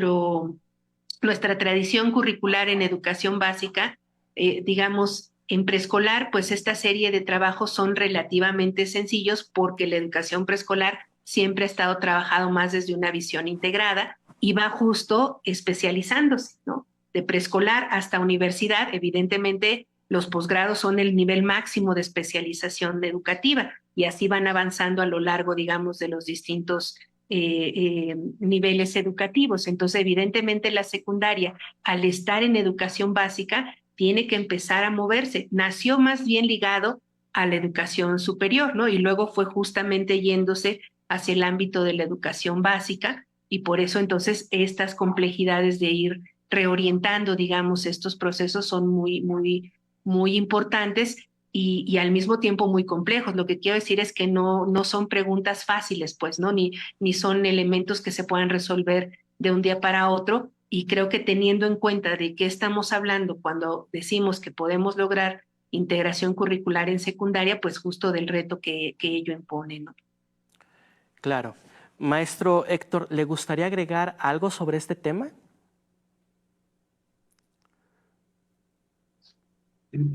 tradición curricular en educación básica, digamos, en preescolar, pues esta serie de trabajos son relativamente sencillos porque la educación preescolar siempre ha estado trabajado más desde una visión integrada y va justo especializándose, ¿no? De preescolar hasta universidad, evidentemente los posgrados son el nivel máximo de especialización educativa y así van avanzando a lo largo, digamos, de los distintos niveles educativos. Entonces, evidentemente, la secundaria, al estar en educación básica, tiene que empezar a moverse. Nació más bien ligado a la educación superior, ¿no? Y luego fue justamente yéndose hacia el ámbito de la educación básica y por eso entonces estas complejidades de ir reorientando, digamos, estos procesos son muy importantes y al mismo tiempo muy complejos. Lo que quiero decir es que no son preguntas fáciles, pues, ¿no? Ni son elementos que se puedan resolver de un día para otro. Y creo que teniendo en cuenta de qué estamos hablando cuando decimos que podemos lograr integración curricular en secundaria, pues justo del reto que ello impone, ¿no? Claro. Maestro Héctor, ¿le gustaría agregar algo sobre este tema?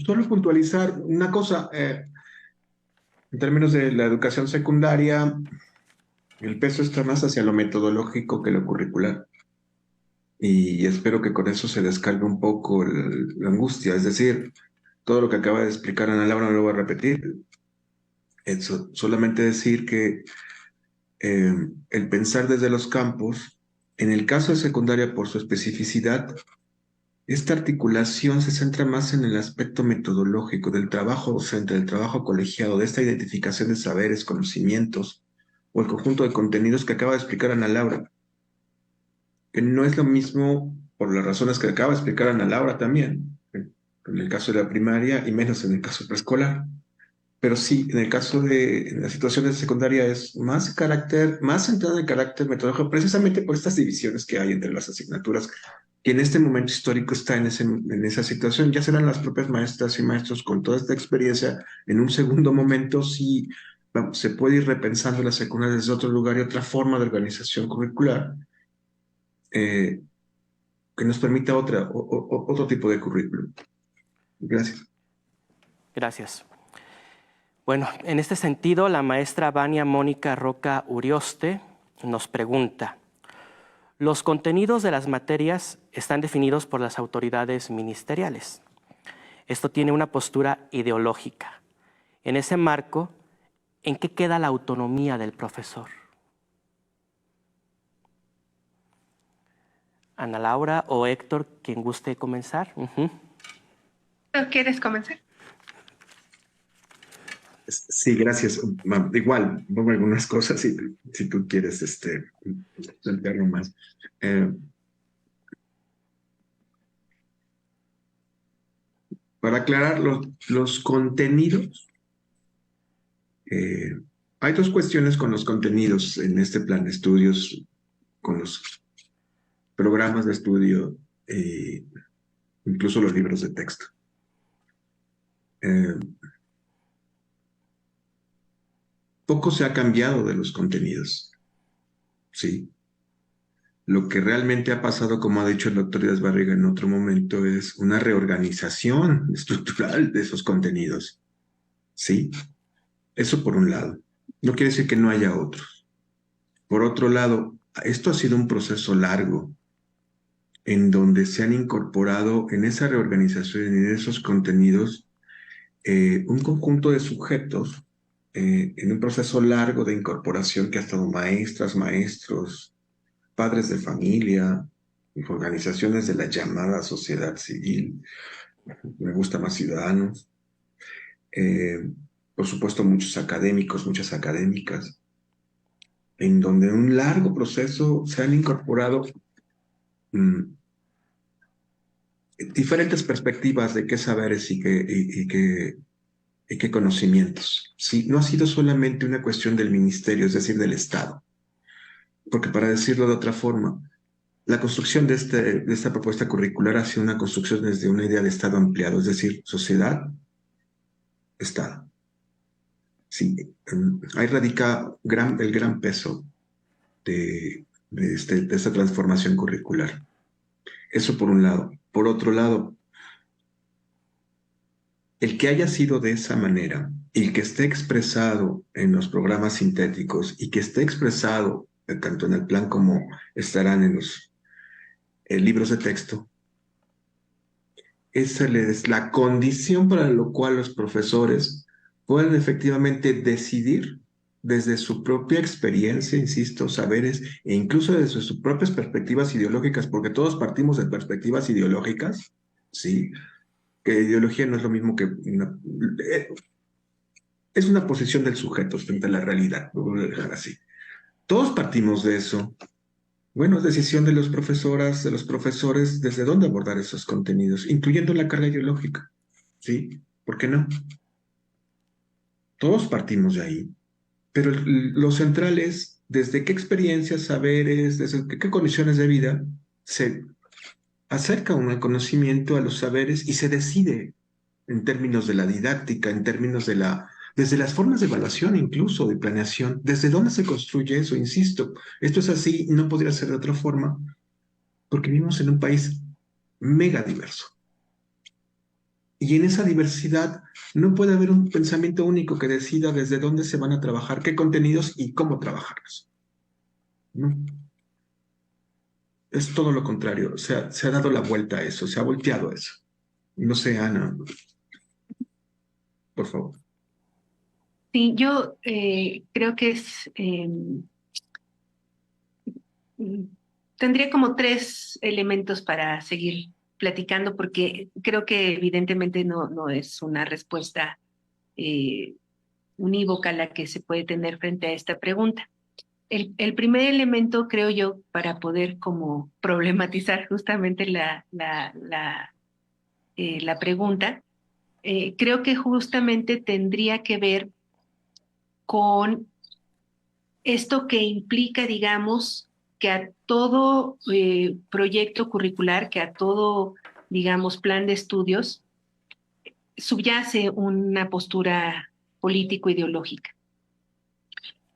Solo puntualizar una cosa, en términos de la educación secundaria, el peso está más hacia lo metodológico que lo curricular. Y espero que con eso se descargue un poco la angustia. Es decir, todo lo que acaba de explicar Ana Laura no lo voy a repetir. Eso, solamente decir que el pensar desde los campos, en el caso de secundaria por su especificidad, esta articulación se centra más en el aspecto metodológico del trabajo docente, del trabajo colegiado, de esta identificación de saberes, conocimientos o el conjunto de contenidos que acaba de explicar Ana Laura. Que no es lo mismo por las razones que acaba de explicar Ana Laura también, en el caso de la primaria y menos en el caso preescolar. Pero sí, en el caso de la situación de secundaria es más centrado en el carácter metodológico, precisamente por estas divisiones que hay entre las asignaturas, que en este momento histórico está en esa situación. Ya serán las propias maestras y maestros con toda esta experiencia. En un segundo momento sí se puede ir repensando la secundaria desde otro lugar y otra forma de organización curricular que nos permita otro tipo de currículum. Gracias. Gracias. Bueno, en este sentido, la maestra Vania Mónica Roca Urioste nos pregunta, los contenidos de las materias están definidos por las autoridades ministeriales. Esto tiene una postura ideológica. En ese marco, ¿en qué queda la autonomía del profesor? Ana Laura o Héctor, quien guste comenzar. ¿Quieres comenzar? Sí, gracias. Igual, pongo algunas cosas si tú quieres plantearlo más. Para aclarar los contenidos, hay dos cuestiones con los contenidos en este plan de estudios, con los programas de estudio, incluso los libros de texto. Poco se ha cambiado de los contenidos, ¿sí? Lo que realmente ha pasado, como ha dicho el doctor Díaz Barriga en otro momento, es una reorganización estructural de esos contenidos, ¿sí? Eso por un lado. No quiere decir que no haya otros. Por otro lado, esto ha sido un proceso largo en donde se han incorporado en esa reorganización y en esos contenidos un conjunto de sujetos en un proceso largo de incorporación que ha estado maestras, maestros, padres de familia, organizaciones de la llamada sociedad civil, me gusta más ciudadanos, por supuesto muchos académicos, muchas académicas, en donde en un largo proceso se han incorporado diferentes perspectivas de qué saberes y qué conocimientos. ¿Sí? No ha sido solamente una cuestión del ministerio, es decir, del Estado. Porque para decirlo de otra forma, la construcción de esta propuesta curricular ha sido una construcción desde una idea de Estado ampliado, es decir, sociedad, Estado. Sí, ahí radica el gran peso de esta transformación curricular. Eso por un lado. Por otro lado, el que haya sido de esa manera y que esté expresado en los programas sintéticos y que esté expresado tanto en el plan como estarán en los libros de texto, esa es la condición para lo cual los profesores pueden efectivamente decidir desde su propia experiencia, insisto, saberes, e incluso desde sus propias perspectivas ideológicas, porque todos partimos de perspectivas ideológicas, ¿sí? Que ideología no es lo mismo que es una posición del sujeto frente a la realidad, lo voy a dejar así. Todos partimos de eso. Bueno, es decisión de las profesoras, de los profesores, desde dónde abordar esos contenidos, incluyendo la carga ideológica, ¿sí? ¿Por qué no? Todos partimos de ahí. Pero lo central es desde qué experiencias, saberes, desde qué condiciones de vida se acerca un conocimiento a los saberes y se decide en términos de la didáctica, en términos de desde las formas de evaluación incluso, de planeación, desde dónde se construye eso, insisto. Esto es así y no podría ser de otra forma porque vivimos en un país mega diverso. Y en esa diversidad no puede haber un pensamiento único que decida desde dónde se van a trabajar, qué contenidos y cómo trabajarlos. ¿No? Es todo lo contrario. Se ha dado la vuelta a eso, se ha volteado a eso. No sé, Ana, por favor. Sí, yo creo que tendría como 3 elementos para seguir platicando, porque creo que evidentemente no es una respuesta unívoca la que se puede tener frente a esta pregunta. El primer elemento, creo yo, para poder como problematizar justamente la pregunta, creo que justamente tendría que ver con esto que implica, digamos, que a todo proyecto curricular, que a todo, digamos, plan de estudios, subyace una postura político-ideológica.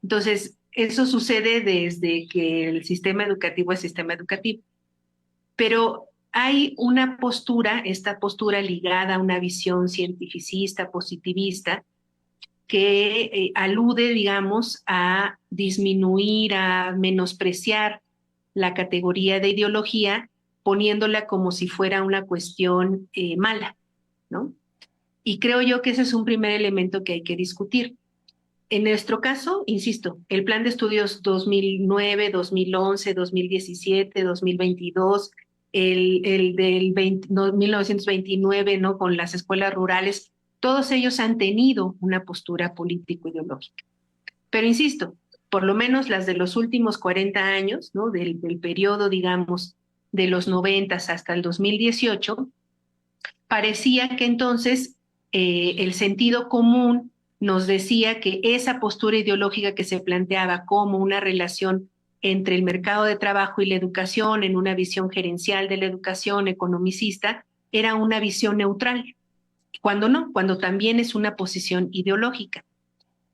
Entonces, eso sucede desde que el sistema educativo es sistema educativo. Pero hay una postura, esta postura ligada a una visión cientificista, positivista, que alude, digamos, a disminuir, a menospreciar la categoría de ideología, poniéndola como si fuera una cuestión mala, ¿no? Y creo yo que ese es un primer elemento que hay que discutir. En nuestro caso, insisto, el plan de estudios 2009, 2011, 2017, 2022, el del 1929, ¿no? Con las escuelas rurales, todos ellos han tenido una postura político-ideológica. Pero insisto, por lo menos las de los últimos 40 años, ¿no? del periodo, digamos, de los 90 hasta el 2018, parecía que entonces el sentido común nos decía que esa postura ideológica que se planteaba como una relación entre el mercado de trabajo y la educación, en una visión gerencial de la educación, economicista, era una visión neutral. Cuando no, cuando también es una posición ideológica.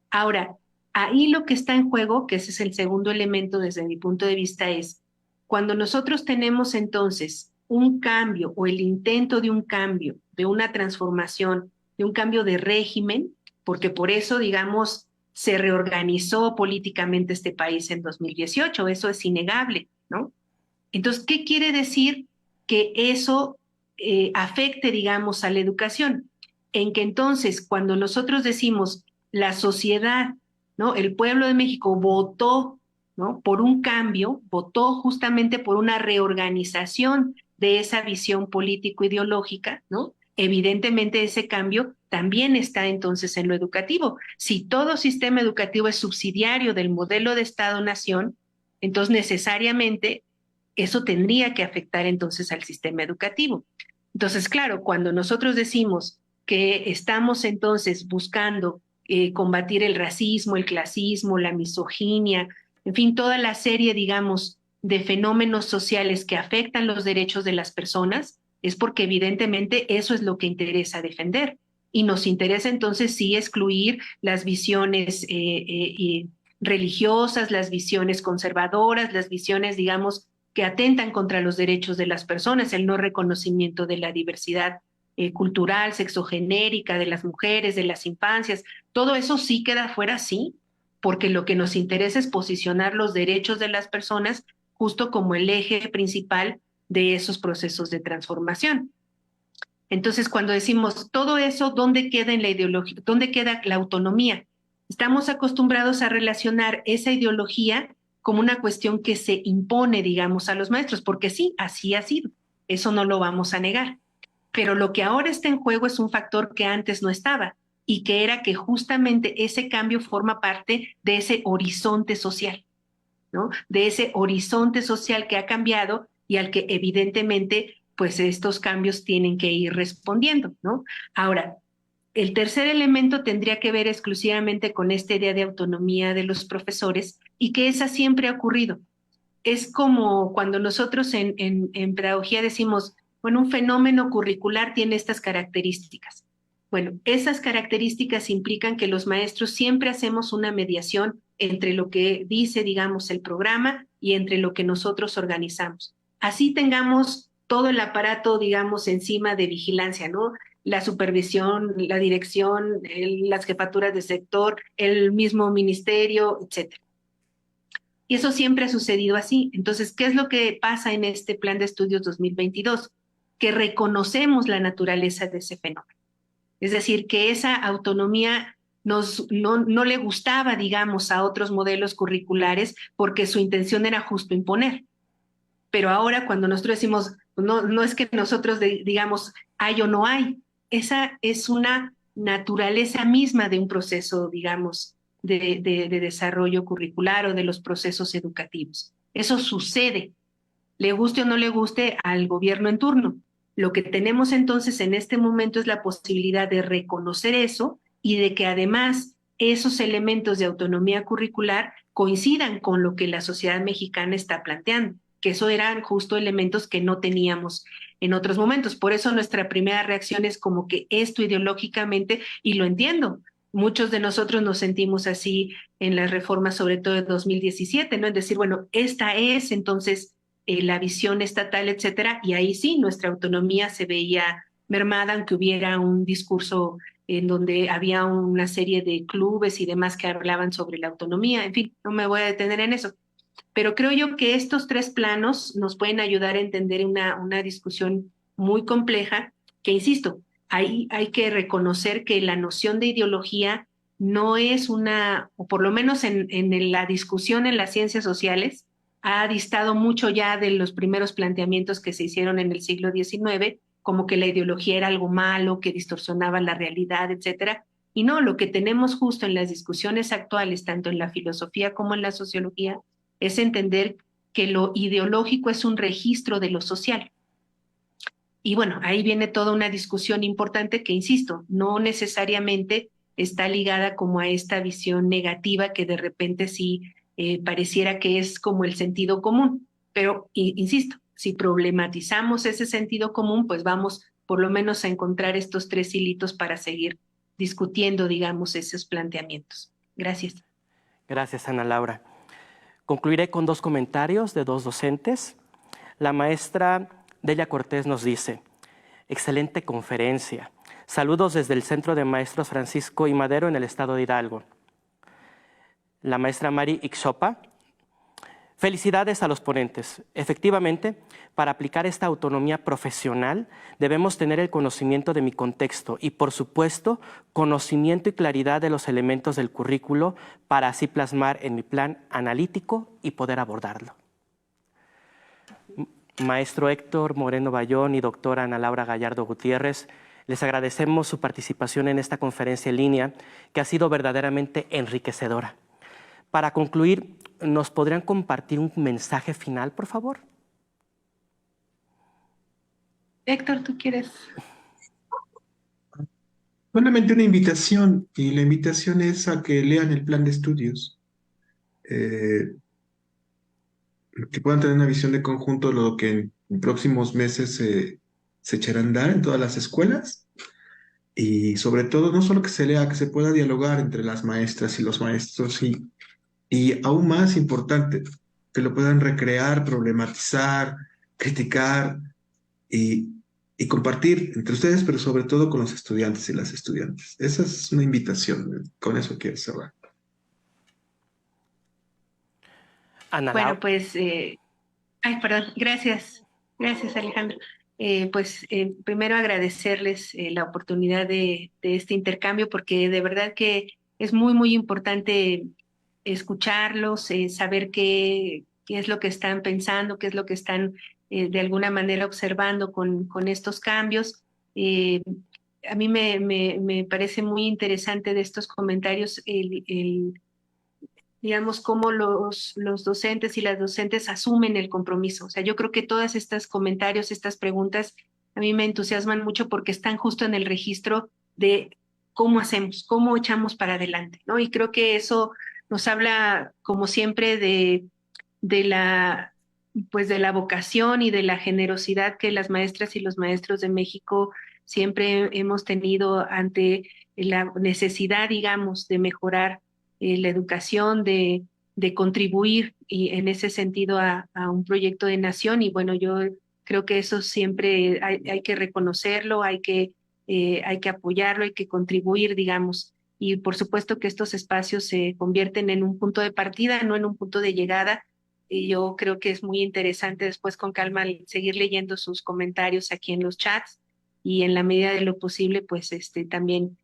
Ahora, ahí lo que está en juego, que ese es el segundo elemento desde mi punto de vista, es cuando nosotros tenemos entonces un cambio o el intento de un cambio, de una transformación, de un cambio de régimen, porque por eso, digamos, se reorganizó políticamente este país en 2018, eso es innegable, ¿no? Entonces, ¿qué quiere decir que eso afecte, digamos, a la educación? En que entonces, cuando nosotros decimos la sociedad, ¿no? El pueblo de México votó, ¿no? Por un cambio, votó justamente por una reorganización de esa visión político-ideológica, ¿no? Evidentemente ese cambio también está entonces en lo educativo. Si todo sistema educativo es subsidiario del modelo de Estado-Nación, entonces necesariamente eso tendría que afectar entonces al sistema educativo. Entonces, claro, cuando nosotros decimos que estamos entonces buscando combatir el racismo, el clasismo, la misoginia, en fin, toda la serie, digamos, de fenómenos sociales que afectan los derechos de las personas, es porque evidentemente eso es lo que interesa defender. Y nos interesa entonces sí excluir las visiones religiosas, las visiones conservadoras, las visiones, digamos, que atentan contra los derechos de las personas, el no reconocimiento de la diversidad cultural, sexogenérica, de las mujeres, de las infancias. Todo eso sí queda fuera, sí, porque lo que nos interesa es posicionar los derechos de las personas justo como el eje principal de esos procesos de transformación. Entonces, cuando decimos todo eso, ¿dónde queda en la ideología? ¿Dónde queda la autonomía? Estamos acostumbrados a relacionar esa ideología como una cuestión que se impone, digamos, a los maestros, porque sí, así ha sido. Eso no lo vamos a negar. Pero lo que ahora está en juego es un factor que antes no estaba, y que era que justamente ese cambio forma parte de ese horizonte social, ¿no? De ese horizonte social que ha cambiado y al que evidentemente pues estos cambios tienen que ir respondiendo, ¿no? Ahora, el tercer elemento tendría que ver exclusivamente con esta idea de autonomía de los profesores, y que esa siempre ha ocurrido. Es como cuando nosotros en pedagogía decimos, bueno, un fenómeno curricular tiene estas características. Bueno, esas características implican que los maestros siempre hacemos una mediación entre lo que dice, digamos, el programa y entre lo que nosotros organizamos. Así tengamos todo el aparato, digamos, encima de vigilancia, ¿no? La supervisión, la dirección, las jefaturas de sector, el mismo ministerio, etc. Y eso siempre ha sucedido así. Entonces, ¿qué es lo que pasa en este Plan de Estudios 2022? Que reconocemos la naturaleza de ese fenómeno. Es decir, que esa autonomía no le gustaba, digamos, a otros modelos curriculares porque su intención era justo imponer. Pero ahora cuando nosotros decimos, no es que nosotros digamos hay o no hay, esa es una naturaleza misma de un proceso, digamos, de desarrollo curricular o de los procesos educativos. Eso sucede, le guste o no le guste al gobierno en turno. Lo que tenemos entonces en este momento es la posibilidad de reconocer eso y de que además esos elementos de autonomía curricular coincidan con lo que la sociedad mexicana está planteando, que eso eran justo elementos que no teníamos en otros momentos. Por eso nuestra primera reacción es como que esto ideológicamente, y lo entiendo, muchos de nosotros nos sentimos así en las reformas, sobre todo de 2017, ¿no? Es decir, bueno, esta es entonces la visión estatal, etcétera, y ahí sí nuestra autonomía se veía mermada, aunque hubiera un discurso en donde había una serie de clubes y demás que hablaban sobre la autonomía. En fin, no me voy a detener en eso. Pero creo yo que estos tres planos nos pueden ayudar a entender una discusión muy compleja, que insisto, hay que reconocer que la noción de ideología no es o por lo menos en la discusión en las ciencias sociales, ha distado mucho ya de los primeros planteamientos que se hicieron en el siglo XIX, como que la ideología era algo malo, que distorsionaba la realidad, etcétera. Y no, lo que tenemos justo en las discusiones actuales, tanto en la filosofía como en la sociología, es entender que lo ideológico es un registro de lo social. Y bueno, ahí viene toda una discusión importante que, insisto, no necesariamente está ligada como a esta visión negativa que de repente sí pareciera que es como el sentido común. Pero, insisto, si problematizamos ese sentido común, pues vamos por lo menos a encontrar estos 3 hilitos para seguir discutiendo, digamos, esos planteamientos. Gracias. Gracias, Ana Laura. Concluiré con 2 comentarios de 2 docentes. La maestra Delia Cortés nos dice: excelente conferencia. Saludos desde el Centro de Maestros Francisco I. Madero en el estado de Hidalgo. La maestra Mari Ixopa: felicidades a los ponentes. Efectivamente, para aplicar esta autonomía profesional debemos tener el conocimiento de mi contexto y, por supuesto, conocimiento y claridad de los elementos del currículo para así plasmar en mi plan analítico y poder abordarlo. Maestro Héctor Moreno Bayón y doctora Ana Laura Gallardo Gutiérrez, les agradecemos su participación en esta conferencia en línea que ha sido verdaderamente enriquecedora. Para concluir, ¿nos podrían compartir un mensaje final, por favor? Héctor, ¿tú quieres? Solamente una invitación, y la invitación es a que lean el plan de estudios, que puedan tener una visión de conjunto de lo que en próximos meses se echará a andar en todas las escuelas, y sobre todo no solo que se lea, que se pueda dialogar entre las maestras y los maestros, y aún más importante, que lo puedan recrear, problematizar, criticar y compartir entre ustedes, pero sobre todo con los estudiantes y las estudiantes. Esa es una invitación, con eso quiero cerrar. Ana Bueno, Laura. pues, perdón, gracias Alejandro. Primero agradecerles la oportunidad de este intercambio, porque de verdad que es muy, muy importante escucharlos, saber qué es lo que están pensando, qué es lo que están de alguna manera observando con estos cambios. A mí me parece muy interesante de estos comentarios digamos, cómo los docentes y las docentes asumen el compromiso. O sea, yo creo que todos estos comentarios, estas preguntas, a mí me entusiasman mucho porque están justo en el registro de cómo hacemos, cómo echamos para adelante, ¿no? Y creo que eso nos habla, como siempre, de la vocación y de la generosidad que las maestras y los maestros de México siempre hemos tenido ante la necesidad, digamos, de mejorar la educación, de contribuir y en ese sentido a un proyecto de nación. Y bueno, yo creo que eso siempre hay que reconocerlo, hay que apoyarlo, hay que contribuir, digamos. Y por supuesto que estos espacios se convierten en un punto de partida, no en un punto de llegada. Y yo creo que es muy interesante después con calma seguir leyendo sus comentarios aquí en los chats y en la medida de lo posible, pues también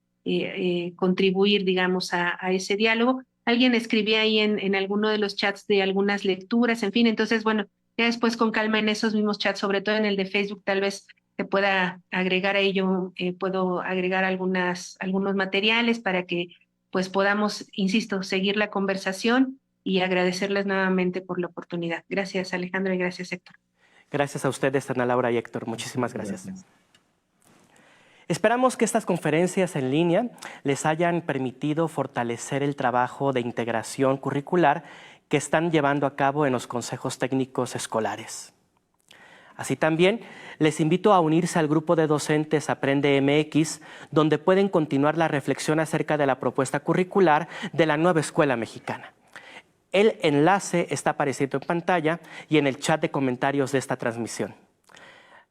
contribuir, digamos, a ese diálogo. Alguien escribía ahí en alguno de los chats de algunas lecturas, en fin, entonces, bueno, ya después con calma en esos mismos chats, sobre todo en el de Facebook, tal vez se pueda agregar a ello, puedo agregar algunos materiales para que pues podamos, insisto, seguir la conversación y agradecerles nuevamente por la oportunidad. Gracias, Alejandro, y gracias, Héctor. Gracias a ustedes, Ana Laura y Héctor. Muchísimas gracias. Esperamos que estas conferencias en línea les hayan permitido fortalecer el trabajo de integración curricular que están llevando a cabo en los consejos técnicos escolares. Así también, les invito a unirse al grupo de docentes Aprende MX, donde pueden continuar la reflexión acerca de la propuesta curricular de la nueva escuela mexicana. El enlace está apareciendo en pantalla y en el chat de comentarios de esta transmisión.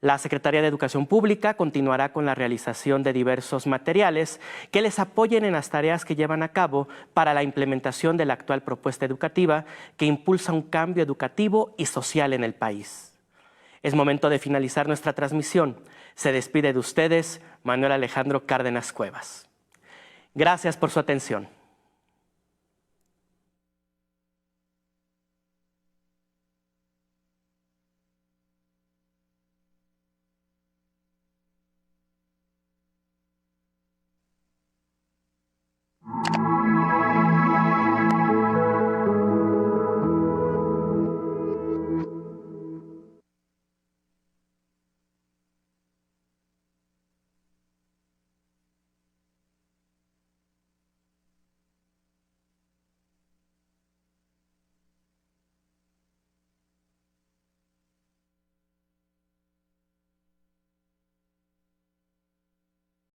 La Secretaría de Educación Pública continuará con la realización de diversos materiales que les apoyen en las tareas que llevan a cabo para la implementación de la actual propuesta educativa que impulsa un cambio educativo y social en el país. Es momento de finalizar nuestra transmisión. Se despide de ustedes Manuel Alejandro Cárdenas Cuevas. Gracias por su atención.